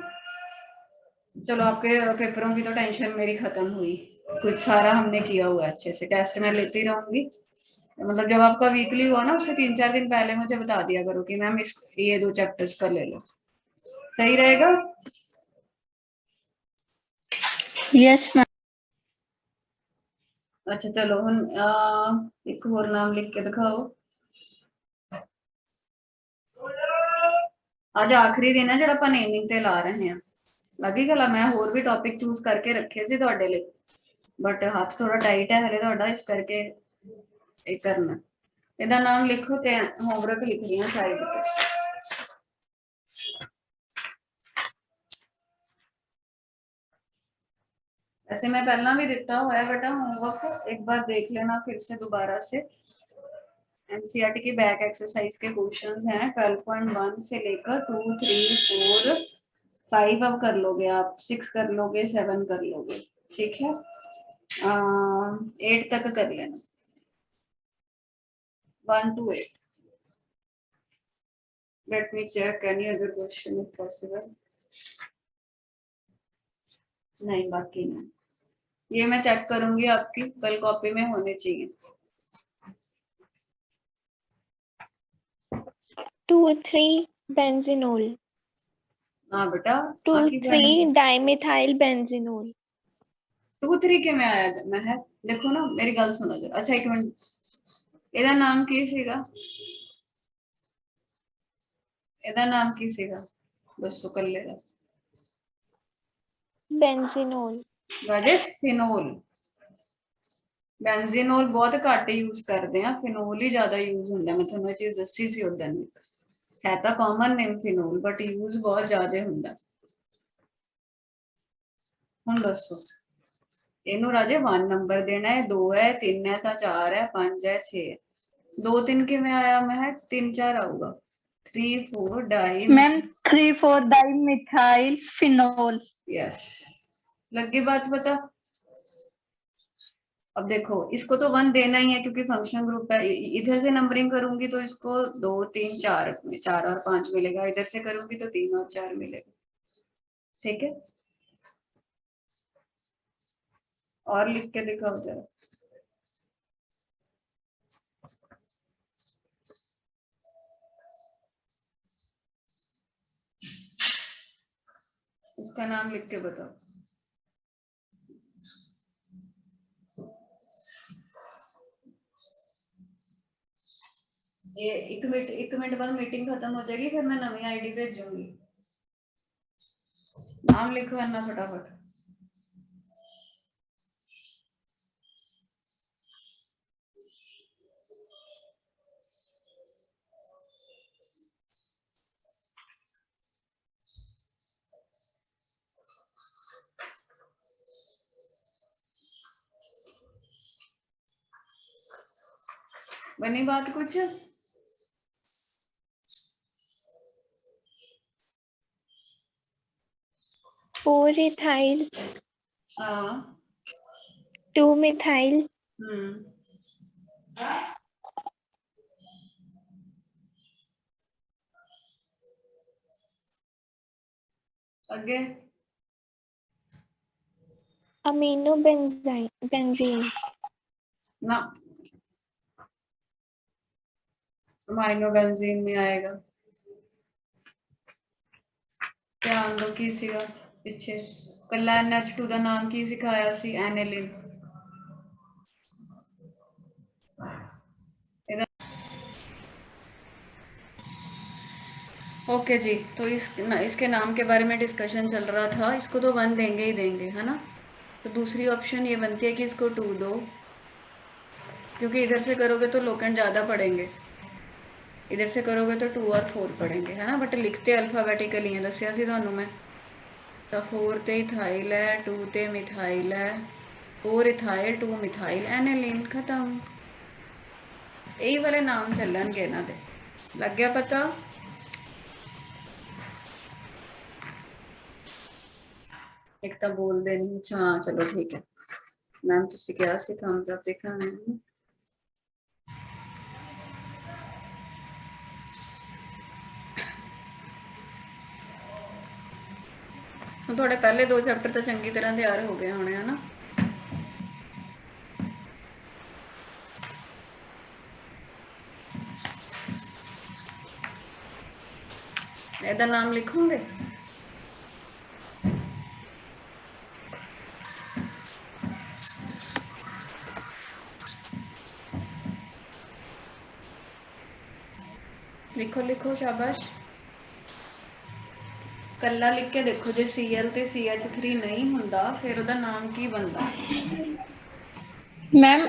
चलो आपके पेपरों की तो टेंशन मेरी खत्म हुई, कुछ सारा हमने किया हुआ है अच्छे से। टेस्ट मैं लेती रहूंगी, मतलब जब आपका वीकली हुआ ना उससे 3-4 दिन पहले मुझे बता दिया करो कि मैम इस ये 2 चैप्टर्स का ले लो, सही रहेगा? Yes ma'am. अच्छा चलो हम एक और नाम लिख के दिखाओ। आज आखिरी दिन है जो ਆਪਾਂ ਨੇਮਿੰਗ ਤੇ ਲਾ ਰਹੇ ਹਾਂ। ਲੱਗੀ ਗੱਲ, ਮੈਂ ਹੋਰ ਵੀ ਟੌਪਿਕ ਚੂਜ਼ ਕਰਕੇ ਰੱਖੇ ਸੀ ਤੁਹਾਡੇ ਲਈ, ਬਟ ਹੱਥ ਥੋੜਾ ਟਾਈਟ ਹੈ ਹਲੇ ਤੁਹਾਡਾ, ਇਸ ਕਰਕੇ ਇਹ ਕਰਨਾ। ਇਹਦਾ ਨਾਮ ਲਿਖੋ ਤੇ ਹੋਮਵਰਕ ਲਿਖ ਰਹੀ ਹਾਂ ਸਾਈਡ ਤੇ। ऐसे मैं पहला भी दिता हुआ है बेटा होमवर्क, एक बार देख लेना फिर से दोबारा से। एनसीईआरटी की बैक एक्सरसाइज के क्वेश्चंस हैं 12.1 से लेकर 2, 3, 4, 5 अब कर लोगे आप, 6 कर लोगे, 7 कर लोगे, ठीक है। 8 तक कर लेना, 1 to 8। Let me check any other question if possible. नहीं बाकी नहीं, ये मैं चेक करूंगी आपकी कल कॉपी में होने चाहिए। 2,3 बेंजीनोल। हाँ बेटा 2,3 डाइमिथाइल बेंजीनोल। 2-3 के में आया मैं है, देखो ना मेरी गल सुनो जरा। अच्छा एक मिनट, ਇਹਦਾ ਨਾਮ ਕੀ ਸੀਗਾ? ਇਹਦਾ ਨਾਮ ਕੀ ਸੀਗਾ ਦੱਸੋ ਕੱਲੇ ਦਾ? बेंजीनोल। ਰਾਜੇ ਫਿਨੋਲ। ਬੈਂਜ਼ੀਨੋਲ ਬਹੁਤ ਘੱਟ ਯੂਜ਼ ਕਰਦੇ ਆ, ਫਿਨੋਲ ਹੀ ਜ਼ਿਆਦਾ ਯੂਜ਼ ਹੁੰਦਾ। ਮੈਂ ਤੁਹਾਨੂੰ ਇਹ ਚੀਜ਼ ਦੱਸੀ ਸੀ ਉਦੋਂ, ਹੈ ਤਾਂ ਕਾਮਨ ਨੇਮ ਫਿਨੋਲ ਬਟ ਯੂਜ਼ ਬਹੁਤ ਜ਼ਿਆਦਾ ਹੁੰਦਾ। ਹੁਣ ਦੱਸੋ ਇਹਨੂੰ ਰਾਜੇ 1 ਨੰਬਰ ਦੇਣਾ ਹੈ, 2 है, 3 है ਤਾਂ 4 है, 5 है, 6 है। 2-3 ਕਿਵੇਂ ਆਇਆ? ਮੈਂ 3-4 ਆਊਗਾ। 3-4 di ma'am 3-4 dimethyl phenol. Yes, लगी बात? बता अब देखो इसको तो 1 देना ही है क्योंकि फंक्शन ग्रुप है। इधर से नंबरिंग करूंगी तो इसको 2 3 4 4 और 5 मिलेगा, इधर से करूंगी तो 3 और 4 मिलेगा। ठीक है, और लिख के दिखाओ जरा। इसका नाम लिख के बताओ। ये 1 मिनट बाद मीटिंग खत्म हो जाएगी, फिर मैं नवी आईडी भेजूंगी। नाम लिखो वरना फटाफट। बनी बात कुछ? 4 ethyl, हाँ 2 methyl, आगे amino benzene, ना, अमाइनो बेंजीन नहीं आएगा। ध्यान दो की सीगा पिछे कला NH2 का नाम की सिखाया सी, एनिलिन। ओके जी, तो इसके नाम के बारे में डिस्कशन चल रहा था। इसको तो 1 देंगे ही देंगे, है ना। तो दूसरी ऑप्शन ये बनती है कि इसको 2 दो, क्योंकि इधर से करोगे तो लोकेंट ज़्यादा पड़ेंगे, इधर से करोगे तो 2 और 4 पड़ेंगे, है ना। बट लिखते अल्फाबेटिकली हैं, दसिया सी थानू मैं। तो 4 ते इथाइल है, 2 ते मिथाइल है, 4 इथाइल 2 मिथाइल एनिलीन, खत्म। यही वाले नाम चलनगे इन्हां दे। लग गया पता? एक तो बोल दे नहीं। अच्छा हाँ चलो ठीक है, मैम तुसी क्या सी थम्स अप दिखाना है। ਹੁਣ ਤੁਹਾਡੇ ਪਹਿਲੇ 2 ਚੈप्ਟਰ ਤਾਂ ਚੰਗੀ ਤਰ੍ਹਾਂ ਤਿਆਰ ਹੋ ਗਏ ਹੋਣੇ, ਹਨਾ। ਇਹਦਾ ਨਾਮ ਲਿਖੋਗੇ? लिखो लिखो शाबाश। ਕੱਲਾ ਲਿਖ ਕੇ ਦੇਖੋ, ਜੇ Cl ਤੇ CH3 ਨਹੀਂ ਹੁੰਦਾ ਫਿਰ ਉਹਦਾ ਨਾਮ ਕੀ ਬਣਦਾ? मैम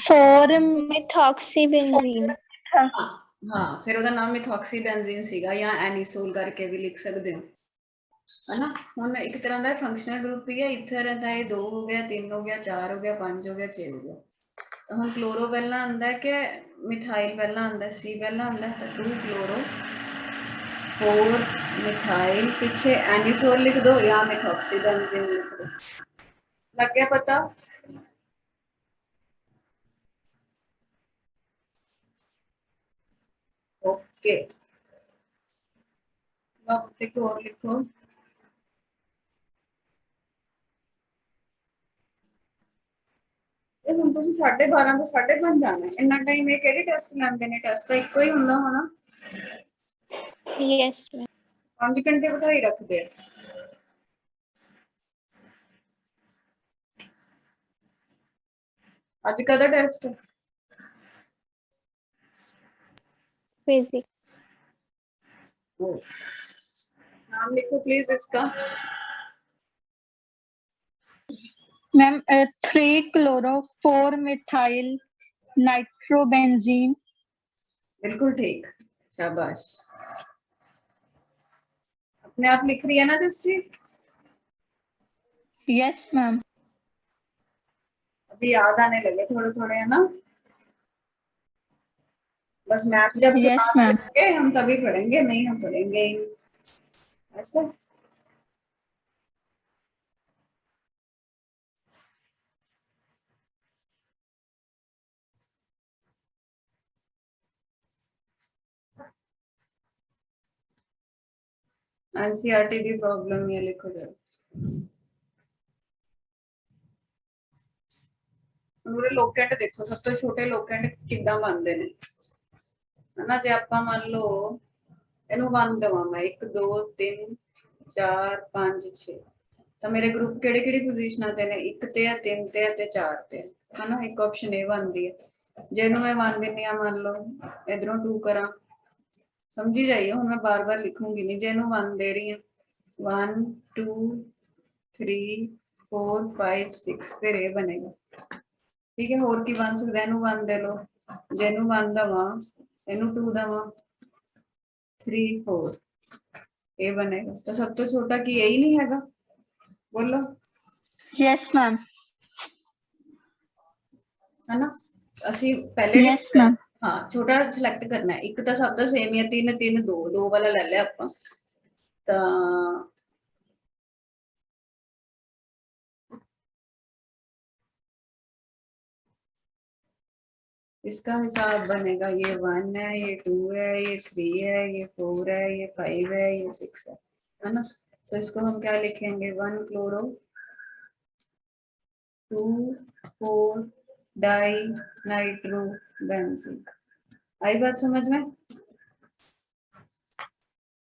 4 methoxybenzene, हाँ फिर ਉਹਦਾ ਨਾਮ ਮਿਥੋਕਸੀ ਬੈਂਜ਼ੀਨ ਸੀਗਾ, ਜਾਂ ਐਨੀਸੋਲ ਕਰਕੇ ਵੀ ਲਿਖ ਸਕਦੇ ਹੋ, है ना। ਹੁਣ ਇੱਕ ਤਰ੍ਹਾਂ ਦਾ ਫੰਕਸ਼ਨਲ ਗਰੁੱਪ ਹੀ ਹੈ। ਈਥਰ ਦਾ ਇਹ 2 ਹੋ ਗਿਆ, 3 ਹੋ ਗਿਆ, 4 ਹੋ ਗਿਆ, 5 ਹੋ ਗਿਆ, 6 ਹੋ ਗਿਆ। ਤਾਂ ਹੁਣ ਕਲੋਰੋ ਪਹਿਲਾਂ ਆਉਂਦਾ ਹੈ ਕਿ ਮਿਥਾਈਲ ਪਹਿਲਾਂ ਆਉਂਦਾ? C ਪਹਿਲਾਂ ਆਉਂਦਾ ਹੈ, ਤਾਂ 2 ਕਲੋਰੋ 4 मिथाइल, पीछे एनिसोल लिख दो या मिथॉक्सी बेंजीन लिख दो। लग गया पता? ओके, अब लिखो और लिखो। ਇਹ ਹੁਣ ਤੁਸੀਂ 12:30 ਤੋਂ 5:30 ਜਾਣਾ, ਇੰਨਾ ਟਾਈਮ ਇਹ ਕਿਹੜੇ ਟੈਸਟ ਲੈਂਦੇ ਨੇ? ਟੈਸਟ ਤਾਂ ਇੱਕੋ ਹੀ ਹੁੰਦਾ ਹੋਣਾ। yes ma'am, 5 ਘੰਟੇ ਬਿਠਾਈ ਰੱਖਦੇ ਆ। ਅੱਜ ਕਦਾ ਟੈਸਟ? physics, नाम लिखो प्लीज इसका। Ma'am 3 chloro 4 methyl nitrobenzene. बिल्कुल ठीक, शाबाश। अपने आप लिख रही है ना जस्सी? Yes ma'am. अभी याद आने लगे थोड़े थोड़े, है ना। बस मैम जब यस क्लास मैम। लेंगे हम तभी पढ़ेंगे, नहीं हम पढ़ेंगे ही ऐसा। एनसीईआरटी की प्रॉब्लम ये लिखो जरा। पूरे लोकेंट देखो, सब तो छोटे लोकेंट किद्दां बनते हैं है ना। जे आपां मान लो इनू 1 देवां मैं 1 2 3 4 5 6, तो मेरे ग्रुप किहड़ी किहड़ी पोजीशनां ते ने, 1 ते 3 ते 4 ते है ना। एक ऑप्शन ये बनती है। जे इनू मैं 1 दिन्नी आ, मान लो इधरों 2 करा, समझी जाइए हुण मैं बार बार लिखूंगी नहीं। जे इनू 1 दे रही हूँ 1 2 3 4 5 6, फिर ये बनेगा। ठीक है, होर की बन सकता है, इनू 1 दे लो, जे इनू 1 दवा, इनू 2 दवा, 3 4, ये बनेगा। तो सब तो छोटा की यही नहीं हैगा, बोलो यस मैम। है ना। ਅਸੀਂ पहले यस मैम। हाँ छोटा सिलेक्ट करना है। एक तो सब तो सेम ही है, 3 3 2 2 वाला ले लिया ਆਪਾਂ ਤਾਂ इसका हिसाब बनेगा ये 1 है, ये 2 है, ये 3 है, ये 4 है, ये 5 है, ये 6 है ना। तो इसको हम क्या लिखेंगे, 1 क्लोरो 2 4 डाई नाइट्रो बेंजीन। आई बात समझ में।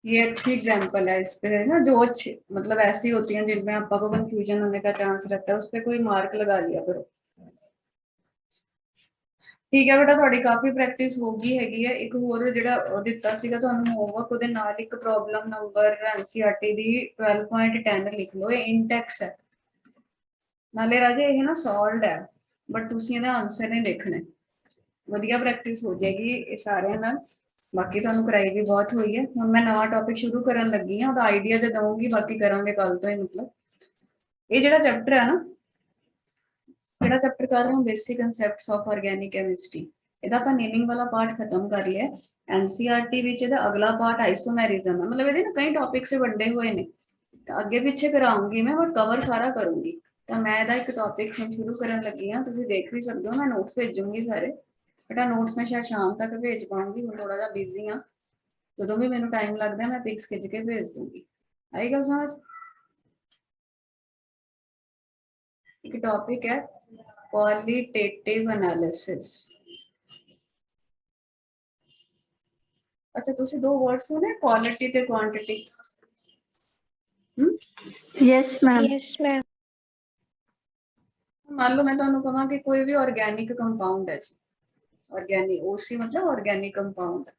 ये अच्छी एग्जांपल है इस पे, है ना। जो अच्छी मतलब ऐसी होती हैं जिनमें आपको को कंफ्यूजन होने का चांस रहता है, उस पर कोई मार्क लगा लिया करो। ठीक है बेटा, थोड़ी काफी प्रैक्टिस होगी हैगी है। एक होर ਜਿਹੜਾ ਦਿੱਤਾ ਸੀਗਾ ਤੁਹਾਨੂੰ ਹੋਮਵਰਕ, ਉਹਦੇ ਨਾਲ ਇੱਕ ਪ੍ਰੋਬਲਮ ਨੰਬਰ एनसीईआरटी ਦੀ 12.10 ਲਿਖ ਲਓ। ਇਹ ਇੰਟੈਕਸ ਹੈ ਨਾਲੇ ਰਾਜੇ, ਇਹ ਨਾ ਸੋਲਵਡ ਹੈ, ਬਟ ਤੁਸੀਂ ਇਹਦਾ ਆਨਸਰ ਨਹੀਂ ਦੇਖਣਾ। ਵਧੀਆ ਪ੍ਰੈਕਟਿਸ ਹੋ ਜਾਏਗੀ ਇਹ ਸਾਰਿਆਂ ਨਾਲ। ਬਾਕੀ ਤੁਹਾਨੂੰ ਕਰਾਈ ਵੀ ਬਹੁਤ ਹੋਈ ਹੈ। ਹੁਣ ਮੈਂ ਨਵਾਂ ਟੌਪਿਕ ਸ਼ੁਰੂ ਕਰਨ ਲੱਗੀ ਹਾਂ, ਉਹਦਾ ਆਈਡੀਆ ਤੇ ਦਵਾਂਗੀ, ਬਾਕੀ ਕਰਾਂਗੇ ਕੱਲ ਤੋਂ ਹੀ। ਮਤਲਬ ਇਹ ਜਿਹੜਾ ਚੈਪਟਰ ਹੈ ਨਾ, ਜਿਹੜਾ ਚੈप्टर कर रहे हैं basic concepts of organic chemistry, ਇਹਦਾ ਆਪਾਂ ਨੇਮਿੰਗ ਵਾਲਾ ਪਾर्ट खत्म कर लिया। एनसीईआरटी ਵਿੱਚ ਇਹਦਾ ਅਗਲਾ ਪਾर्ट आइसोमेरिज्म है। मतलब ਇਹਦੇ ਨਾ ਕਈ ਟੌਪਿਕ ਸੇ ਵੰਡੇ ਹੋਏ ਨੇ, ਤਾਂ ਅੱਗੇ ਪਿੱਛੇ ਕਰਾਉਂਗੀ ਮੈਂ, ਬਟ ਕਵਰ ਸਾਰਾ ਕਰੂੰਗੀ। ਤਾਂ ਮੈਂ ਇਹਦਾ ਇੱਕ ਟੌਪਿਕ ਹੁਣ ਸ਼ੁਰੂ ਕਰਨ ਲੱਗੀ ਹਾਂ, ਤੁਸੀਂ ਦੇਖ ਵੀ ਸਕਦੇ ਹੋ। ਮੈਂ ਨੋਟਸ ਭੇਜੂੰਗੀ ਸਾਰੇ, ਬੇਟਾ ਨੋਟਸ ਮੈਂ ਸ਼ਾਇਦ ਸ਼ਾਮ ਤੱਕ ਭੇਜ ਪਾਉਂਗੀ। ਹੁਣ ਥੋੜਾ ਜਿਹਾ ਬਿਜ਼ੀ ਹਾਂ, ਜਦੋਂ ਵੀ ਮੈਨੂੰ ਟਾਈਮ ਲੱਗਦਾ ਮੈਂ ਪਿਕਸ ਖਿੱਚ ਕੇ ਭੇਜ ਦੂੰਗੀ। ਆਈ ਗੱਲ ਸਮਝ। एक टॉपिक है क्वालिटेटिव एनालिसिस। अच्छा तुसी दो वर्ड सुने, क्वालिटी ते quantity. Yes ma'am. Yes ma'am. मान लो मैं तुहानू कहां कि कोई भी ऑर्गेनिक कंपाउंड है, ऑर्गेनिक ओसी मतलब ऑर्गेनिक कंपाउंड।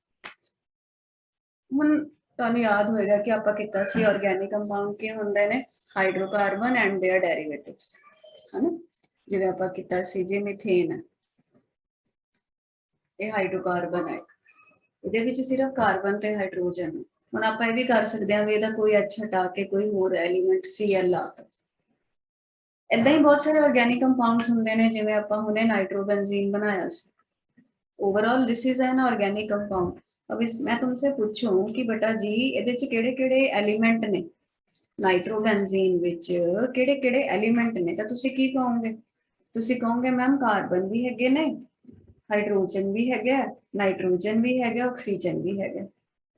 हुण तुहानू याद होएगा कि आपां कीता सी ऑर्गेनिक कंपाउंड के हुंदे ने, हाइड्रोकार्बन एंड देयर डेरिवेटिव्स, है ना। जिवें आपां कीता सी जी मीथेन है, ये हाइड्रोकार्बन है, ਇਹਦੇ ਵਿੱਚ ਸਿਰਫ ਕਾਰਬਨ ਤੇ ਹਾਈਡਰੋਜਨ ਹੈ। ਹੁਣ ਆਪਾਂ ਇਹ ਵੀ ਕਰ ਸਕਦੇ ਹਾਂ ਵੀ ਇਹਦਾ ਕੋਈ ਐਚ ਹਟਾ ਕੇ ਕੋਈ ਹੋਰ ਐਲੀਮੈਂਟ Cl ਲਾ ਤਾ। ਇਦਾਂ ਹੀ ਬਹੁਤ ਸਾਰੇ ਆਰਗੈਨਿਕ ਕੰਪਾਊਂਡਸ ਹੁੰਦੇ ਨੇ, ਜਿਵੇਂ ਆਪਾਂ ਹੁਣੇ नाइट्रोबेंजीन बनाया ਸੀ। Overall this is an organic compound. अब इस मैं तुमसे पूछूं कि बेटा जी ਇਹਦੇ ਚ ਕਿਹੜੇ-ਕਿਹੜੇ ਐਲੀਮੈਂਟ ਨੇ, नाइट्रोबेंजीन ਵਿੱਚ ਕਿਹੜੇ-ਕਿਹੜੇ ਐਲੀਮੈਂਟ ਨੇ, ਤਾਂ ਤੁਸੀਂ ਕੀ ਕਹੋਗੇ? ਤੁਸੀਂ ਕਹੋਗੇ ਮੈਮ ਕਾਰਬਨ ਵੀ ਹੈਗੇ ਨੇ, हाइड्रोजन भी है, नाइट्रोजन भी है, ऑक्सीजन भी है।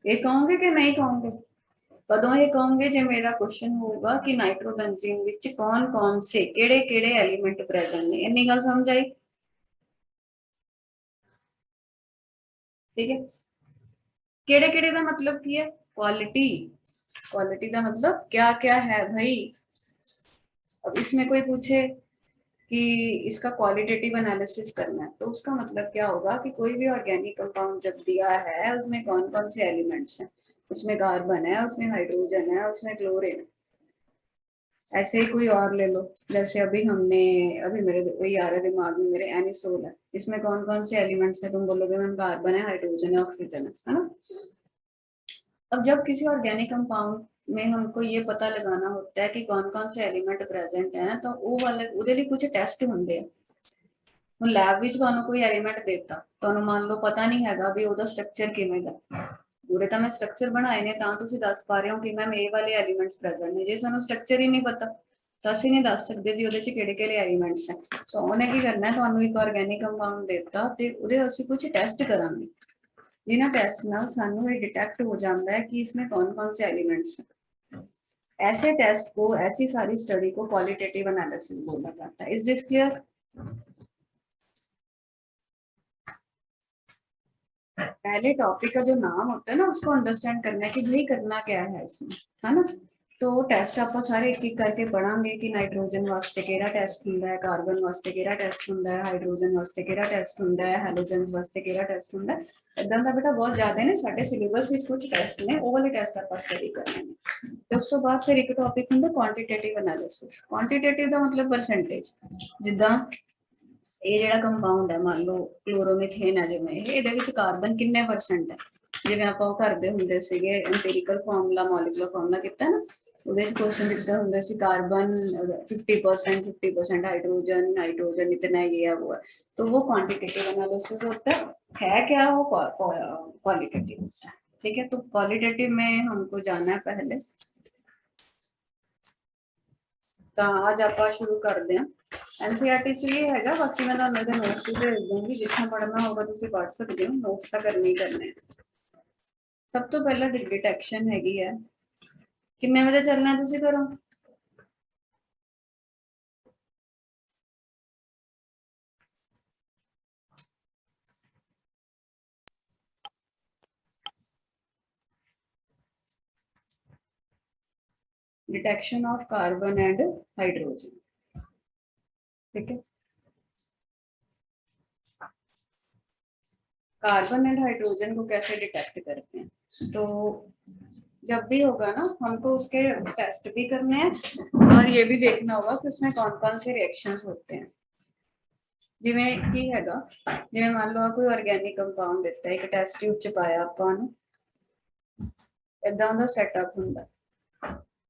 ये कहोगे कि नहीं कहोगे? कदों ये कहोगे जो मेरा क्वेश्चन होगा कि नाइट्रोबेंजीन विच कौन कौन से केड़े-केड़े एलिमेंट प्रेजेंट ने। इन्नी गल समझ आई? ठीक है, केड़े-केड़े का मतलब की है? क्वालिटी। क्वालिटी का मतलब क्या क्या है भाई। अब इसमें कोई पूछे कि इसका क्वालिटेटिव एनालिसिस करना है, तो उसका मतलब क्या होगा कि कोई भी ऑर्गेनिक कंपाउंड जब दिया है उसमें कौन कौन से एलिमेंट्स हैं, उसमें कार्बन है, उसमें हाइड्रोजन है, उसमें क्लोरीन है। ऐसे ही कोई और ले लो, जैसे अभी मेरे वही आ रहा है दिमाग में, मेरे एनिसोल है, इसमें कौन कौन से एलिमेंट्स हैं? तुम बोलोगे मैम कार्बन है, हाइड्रोजन है, ऑक्सीजन है ना। अब जब किसी ऑर्गेनिक कंपाउंड में हमको ये पता लगाना होता है कि कौन कौन से एलिमेंट प्रेजेंट हैं, तो वो वाले ਉਹਦੇ ਲਈ कुछ टेस्ट ਹੁੰਦੇ ਆ। ਹੁਣ लैब ਵਿੱਚ ਤੁਹਾਨੂੰ ਕੋਈ एलिमेंट देता, ਤੁਹਾਨੂੰ ਮੰਨ ਲਓ ਪਤਾ ਨਹੀਂ ਹੈਗਾ ਵੀ ਉਹਦਾ ਸਟਰਕਚਰ ਕਿਵੇਂ ਦਾ, ਪੂਰੇ ਤਾਂ ਮੈਂ ਸਟਰਕਚਰ ਬਣਾਏ ਨੇ ਤਾਂ ਤੁਸੀਂ ਦੱਸ ਪਾ ਰਹੇ ਹੋ ਕਿ ਮੈਮ ਇਹ ਵਾਲੇ ਐਲੀਮੈਂਟਸ ਪ੍ਰੈਜ਼ੈਂਟ ਨੇ। ਜੇ ਸਾਨੂੰ ਸਟਰਕਚਰ ਹੀ ਨਹੀਂ ਪਤਾ ਤਾਂ ਅਸੀਂ ਨਹੀਂ ਦੱਸ ਸਕਦੇ ਵੀ ਉਹਦੇ 'ਚ ਕਿਹੜੇ-ਕਿਹੜੇ ਐਲੀਮੈਂਟਸ ਹੈ। ਤਾਂ ਉਹਨੇ ਕੀ ਕਰਨਾ, ਤੁਹਾਨੂੰ ਇੱਕ ਆਰਗੈਨਿਕ ਕੰਪਾਊਂਡ ਦਿੱਤਾ ਤੇ ਉਹਦੇ ਅਸੀਂ ਕੁਝ ਟੈਸਟ ਕਰਾਂਗੇ, जिन्हें टेस्ट ना सानू ये डिटेक्ट हो जाता है कि इसमें कौन कौन से एलिमेंट्स हैं। ऐसे टेस्ट को, ऐसी सारी स्टडी को क्वालिटेटिव एनालिसिस बोला जाता है। Is this clear? पहले टॉपिक का जो नाम होता है ना उसको अंडरस्टैंड करना है कि भाई करना क्या है इसमें, है ना। तो टेस्ट आप सारे एक एक करके पढ़ांगे कि नाइट्रोजन वास्ते केड़ा टेस्ट हुंदा है, कार्बन वास्ते केड़ा टेस्ट हुंदा है, हाइड्रोजन वास्ते केड़ा टेस्ट हुंदा है, हैलोजन वास्ते केड़ा टेस्ट हुंदा है। इदां दा बेटा बहुत ज्यादा ने साडे सिलेबस विच कुछ टेस्ट ने, ਉਹ वाले टेस्ट ਆਪਾਂ स्टडी करने ने। ਤੇ ਉਸ ਤੋਂ ਬਾਅਦ ਫਿਰ ਇੱਕ ਟੌਪਿਕ ਹੁੰਦਾ ਕੁਆਂਟੀਟੇਟਿਵ ਐਨਾਲਿਸਿਸ। ਕੁਆਂਟੀਟੇਟਿਵ ਦਾ ਮਤਲਬ ਪਰਸੈਂਟੇਜ, ਜਿੱਦਾਂ ਇਹ ਜਿਹੜਾ ਕੰਪਾਊਂਡ ਹੈ ਮੰਨ ਲਓ ਕਲੋਰੋਮੀਥੇਨ ਹੈ, ਜਿਵੇਂ ਇਹਦੇ ਵਿੱਚ ਕਾਰਬਨ ਕਿੰਨੇ % ਹੈ, ਜਿਵੇਂ ਆਪਾਂ ਉਹ ਕਰਦੇ ਹੁੰਦੇ ਸੀਗੇ ਐਮਪੀਰੀਕਲ ਫਾਰਮੂਲਾ, ਮੋਲੀਕੂਲਰ ਫਾਰਮੂਲਾ ਕੀਤਾ ਨਾ, ਉਹਦੇ ਵਿੱਚ क्वेश्चन ਦਿੱਤਾ ਹੁੰਦਾ ਸੀ ਕਾर्बन 50%, 50% हाइड्रोजन, नाइट्रोजन इतना ये है वो है। तो वो क्वांटिटेटिव एनालिसिस होता है क्या, वो क्वालिटेटिव होता है। ठीक है, तो क्वालिटेटिव में हमको जाना है पहले। तो आज आप शुरू करते हैं। एनसीईआरटी च ये हैगा, बाकी मैं तुहानू इहदे नोट्स भी भेज दूंगी, जितना पढ़ना होगा तुसीं पढ़ सकते हो, नोट्स तो करने ही करने। सब तो पहला डिटेक्शन हैगी है, कितने बजे चलना है तुसीं घरों? Detection of carbon and hydrogen, ठीक है। कार्बन एंड हाइड्रोजन को कैसे डिटेक्ट करते हैं? तो जब भी होगा ना हमको उसके टेस्ट भी करने हैं और ये भी देखना होगा कि उसमें कौन कौन से रिएक्शंस होते हैं। जिवें की हैगा, जिवें मान लो कोई ऑर्गेनिक कंपाउंड दिता है, एक टेस्ट ट्यूब च पाया आपां नूं, इदां दा सैटअप हुंदा।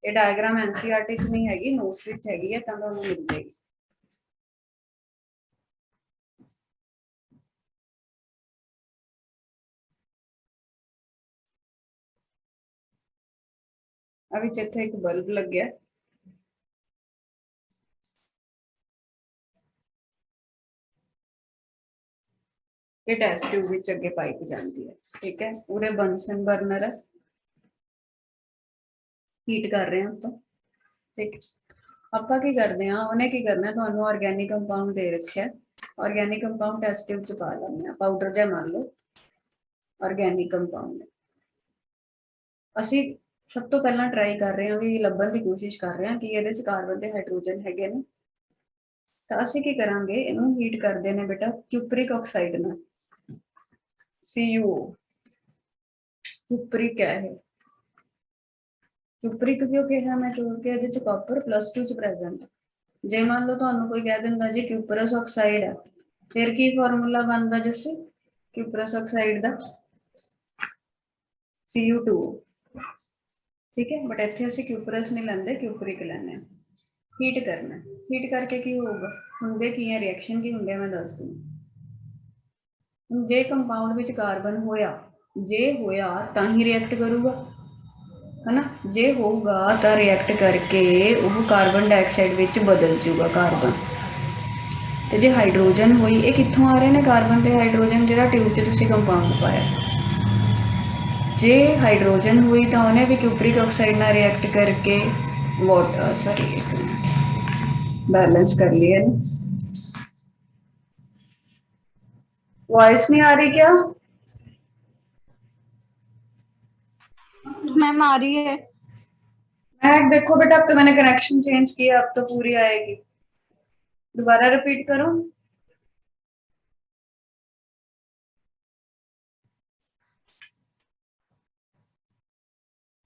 ये डायग्राम एनसीईआरटी च नहीं हैगी, नोट्स विच हैगी है, तां तुहानूं मिल जाएगी। अभी इत्थे एक बल्ब लग गया, ये टेस्ट ट्यूब विच अगे पाइप जाती है, ठीक है। पूरे बंसन बर्नर है, हीट कर रहे हैं आप, ठीक। ਆਪਾਂ ਕੀ ਕਰਦੇ ਹਾਂ, ਉਹਨੇ ਕੀ ਕਰਨਾ, ਤੁਹਾਨੂੰ ਆਰਗੈਨਿਕ ਕੰਪਾਊਂਡ ਦੇ ਰੱਖਿਆ, ਆਰਗੈਨਿਕ ਕੰਪਾਊਂਡ ਟੈਸਟ ਟਿਊਬ ਚ ਪਾ ਲੈਂਦੇ ਆ, ਪਾਊਡਰ ਜਿਹਾ ਮੰਨ ਲਓ ਆਰਗੈਨਿਕ ਕੰਪਾਊਂਡ। ਅਸੀਂ ਸਭ ਤੋਂ ਪਹਿਲਾਂ ਟਰਾਈ ਕਰ ਰਹੇ ਹਾਂ ਵੀ ਲੱਭਣ ਦੀ ਕੋਸ਼ਿਸ਼ ਕਰ ਰਹੇ ਹਾਂ ਕਿ ਇਹਦੇ ਚ ਕਾਰਬਨ ਤੇ ਹਾਈਡਰੋਜਨ ਹੈਗੇ ਨੇ। ਤਾਂ ਅਸੀਂ ਕੀ ਕਰਾਂਗੇ, ਇਹਨੂੰ ਹੀਟ ਕਰਦੇ ਨੇ ਬੇਟਾ ਕਿਊਪਰਿਕ ਆਕਸਾਈਡ ਨਾਲ, CuO, ਕਿਊਪਰਿਕ ਹੈ ਇਹ। क्यूपरिक क्यों कहा मैं, क्योंकि ये कॉपर +2 च प्रेजेंट। जे मान लो तुहानू कोई कह दिंदा जी क्यूपरस ऑक्साइड है, फिर की फार्मूला बनता जिससे क्यूपरस ऑक्साइड का Cu2, ठीक है। बट इत्थे असीं क्यूपरस नहीं लैंदे, क्यूपरिक लैंदे। हीट करना, हीट करके की होगा, हुंदे की है रिएक्शन की हुंदे, मैं दस दूँ। जे कंपाउंड विच कार्बन होया, जे होया तां ही रिएक्ट करूगा, है ना। जे होगा तो रिएक्ट करके वो कार्बन डाइऑक्साइड विच बदल जूगा कार्बन। तो जे हाइड्रोजन हुई, ये कित्थों आ रहे हैं कार्बन ते हाइड्रोजन, जिहड़ा ट्यूब च तुसीं कंपाउंड पाया। जे हाइड्रोजन हुई तो उन्हें भी क्यूपरिक ऑक्साइड नाल रिएक्ट करके वाटर, सॉरी बैलेंस कर लिया। वॉइस नहीं आ रही क्या? मैम आ रही है। मैं देखो बेटा, अब तो मैंने कनेक्शन चेंज किया, अब तो पूरी आएगी। दोबारा रिपीट करो।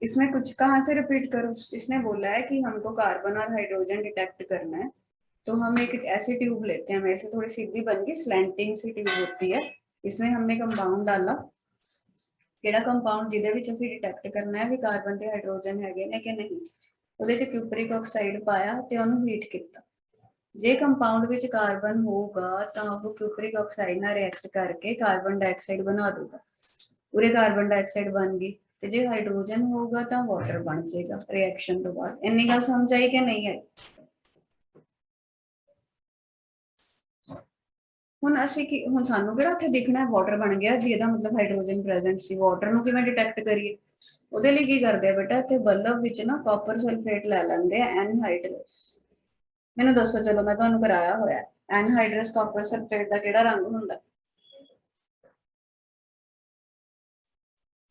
इसमें कुछ कहाँ से रिपीट करो? इसने बोला है कि हमको कार्बन और हाइड्रोजन डिटेक्ट करना है, तो हम एक ऐसी ट्यूब लेते हैं, मेरे से थोड़ी सीधी बन गई, स्लैंटिंग सी ट्यूब होती है। इसमें हमने कंपाउंड डाला, केड़ा कंपाउंड जिहदे विच असीं डिटेक्ट करना है भी कार्बन ते हाइड्रोजन हैगे ने कि नहीं। ਉਹਦੇ ਚ क्यूपरिक ऑक्साइड पाया ते ਉਹਨੂੰ हीट किया। जे कंपाउंड विच कार्बन होगा तो वो क्यूपरिक ऑक्साइड नाल रिएक्ट करके कार्बन डाइऑक्साइड बना दूगा, पूरे कार्बन डाइऑक्साइड बन गई। तो जे हाइड्रोजन होगा तो वाटर बन जाएगा रिएक्शन तो बाद। इन्नी गल समझ आई कि नहीं आई? हुण असीं की, हुण सानू किहड़ा उत्थे दिखना है वाटर बन गया जी, ਇਹਦਾ मतलब हाइड्रोजन प्रेजेंट सी, वाटर नूं किवें डिटेक्ट करिए? ਉਹਦੇ ਲਈ ਕੀ ਕਰਦੇ ਆ ਬੇਟਾ, ਇੱਥੇ ਬਲਬ ਵਿੱਚ ਨਾ ਕਾਪਰ ਸਲਫੇਟ ਲੈ ਲੈਂਦੇ ਆ ਐਨਹਾਈਡਰਸ। ਮੈਨੂੰ ਦੱਸੋ, ਚਲੋ ਮੈਂ ਤੁਹਾਨੂੰ ਕਰਾਇਆ ਹੋਇਆ ਐਨਹਾਈਡਰਸ ਕਾਪਰ ਸਲਫੇਟ ਦਾ ਕਿਹੜਾ ਰੰਗ ਹੁੰਦਾ?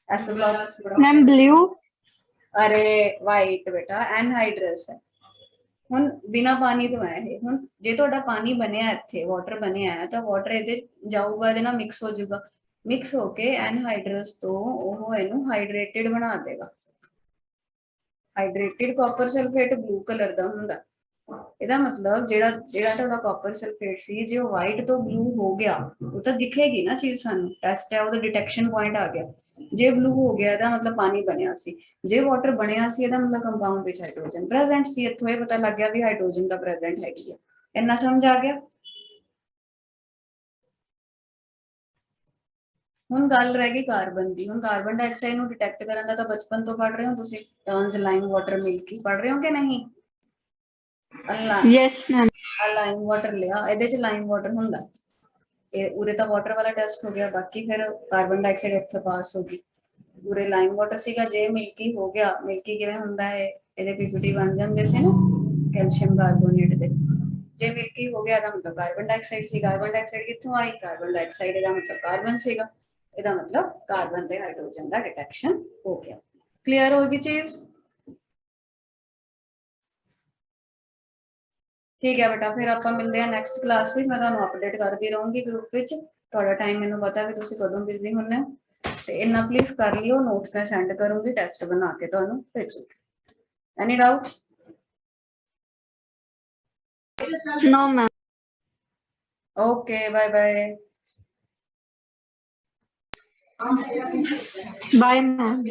S block ma'am blue. अरे वाइट बेटा एनहाइड्रस है। ਹੁਣ ਬਿਨਾ ਪਾਣੀ ਤੋਂ ਹੈ ਇਹ। ਹੁਣ ਜੇ ਤੁਹਾਡਾ ਪਾਣੀ ਬਣਿਆ ਇੱਥੇ, ਵਾਟਰ ਬਣਿਆ ਹੈ, ਤਾਂ ਵਾਟਰ ਇਹਦੇ ਜਾਊਗਾ, ਇਹਦੇ ਨਾਲ ਮਿਕਸ ਹੋ ਜਾਊਗਾ। ਮਿਕਸ ਹੋ ਕੇ ਐਨਹਾਈਡਰਸ ਤੋਂ ਉਹ ਇਹਨੂੰ ਹਾਈਡਰੇਟਿਡ ਬਣਾ ਦੇਗਾ। Hydrated copper sulphate blue colour ਦਾ ਹੁੰਦਾ। ਇਹਦਾ ਮਤਲਬ ਜਿਹੜਾ ਤੁਹਾਡਾ ਕਾਪਰ ਸਲਫੇਟ ਸੀ, ਜੇ ਉਹ ਵਾਈਟ ਤੋਂ ਬਲੂ ਹੋ ਗਿਆ, ਉਹ ਤਾਂ ਦਿਖੇਗੀ ਨਾ ਚੀਜ਼ ਸਾਨੂੰ, ਟੈਸਟ ਹੈ ਉਹਦਾ, ਡਿਟੈਕਸ਼ਨ ਪੁਆਇੰਟ ਆ ਗਿਆ। ਜੇ ਬਲੂ ਹੋ ਗਿਆ ਇਹਦਾ ਮਤਲਬ ਪਾਣੀ ਬਣਿਆ ਸੀ, ਜੇ ਵਾਟਰ ਬਣਿਆ ਸੀ ਇਹਦਾ ਮਤਲਬ ਕੰਪਾਊਂਡ ਵਿੱਚ ਹਾਈਡਰੋਜਨ ਪ੍ਰੈਜ਼ੈਂਟ ਸੀ। ਇੱਥੋਂ ਇਹ ਪਤਾ ਲੱਗ ਗਿਆ ਵੀ ਹਾਈਡਰੋਜਨ ਦਾ ਪ੍ਰੈਜ਼ੈਂਟ ਹੈਗੀ ਆ। ਇੰਨਾ ਸਮਝ ਆ ਗਿਆ? ਹੁਣ ਗੱਲ ਰਹਿ ਗਈ ਕਾਰਬਨ ਦੀ। ਹੁਣ ਕਾਰਬਨ ਡਾਈਆਕਸਾਈਡ ਨੂੰ ਡਿਟੈਕਟ ਕਰਨ ਦਾ ਤਾਂ ਬਚਪਨ ਤੋਂ ਪੜ੍ਹ ਰਹੇ ਹੋ ਤੁਸੀਂ, ਟਰਨਸ ਲਾਈਮ ਵਾਟਰ ਮਿਲਕੀ ਪੜ੍ਹ ਰਹੇ ਹੋ ਕਿ ਨਹੀਂ? Yes ma'am. ਲਾਈਮ ਵਾਟਰ ਲਿਆ, ਇਹਦੇ ਚ ਲਾਈਮ ਵਾਟਰ ਹੁੰਦਾ। ਇਹ ਉਰੇ ਤਾਂ ਵਾਟਰ ਵਾਲਾ ਟੈਸਟ ਹੋ ਗਿਆ, ਬਾਕੀ ਫਿਰ ਕਾਰਬਨ ਡਾਈਆਕਸਾਈਡ ਇੱਥੇ ਪਾਸ ਹੋ ਗਈ। ਉਰੇ ਲਾਈਮ ਵਾਟਰ ਸੀਗਾ, ਜੇ ਮਿਲਕੀ ਹੋ ਗਿਆ। ਮਿਲਕੀ ਕਿਵੇਂ ਹੁੰਦਾ ਹੈ, ਇਹਦੇ ਪੀਪੀਟੀ ਬਣ ਜਾਂਦੇ ਸੀ ਨਾ ਕੈਲਸ਼ੀਅਮ ਕਾਰਬੋਨੇਟ ਦੇ। ਜੇ ਮਿਲਕੀ ਹੋ ਗਿਆ ਇਹਦਾ ਮਤਲਬ ਕਾਰਬਨ ਡਾਈਆਕਸਾਈਡ ਸੀ। ਕਾਰਬਨ ਡਾਈਆਕਸਾਈਡ ਕਿੱਥੋਂ ਆਈ? ਕਾਰਬਨ ਡਾਈਆਕਸਾਈਡ ਇਹਦਾ ਮਤਲਬ ਕਾਰਬਨ ਸੀਗਾ। ਇਹਦਾ ਮਤਲਬ ਕਾਰਬਨ ਤੇ ਹਾਈਡਰੋਜਨ ਦਾ ਡਿਟੈਕਸ਼ਨ ਹੋ ਗਿਆ। ਕਲੀਅਰ ਹੋ ਗਈ ਚੀਜ਼? ठीक है बेटा, फिर आप मिलते हैं नैक्सट क्लास में। मैं तुहानू अपडेट करती रहूँगी ग्रुप में। थोड़ा टाइम मैनू पता भी तुसीं कदों बिजी होने, तो इन्ना प्लीज कर लियो। नोट्स मैं सेंड करूँगी, टेस्ट बना के तुहानू भेजूँगी। Any doubts? No ma'am. Okay, bye bye. Bye ma'am.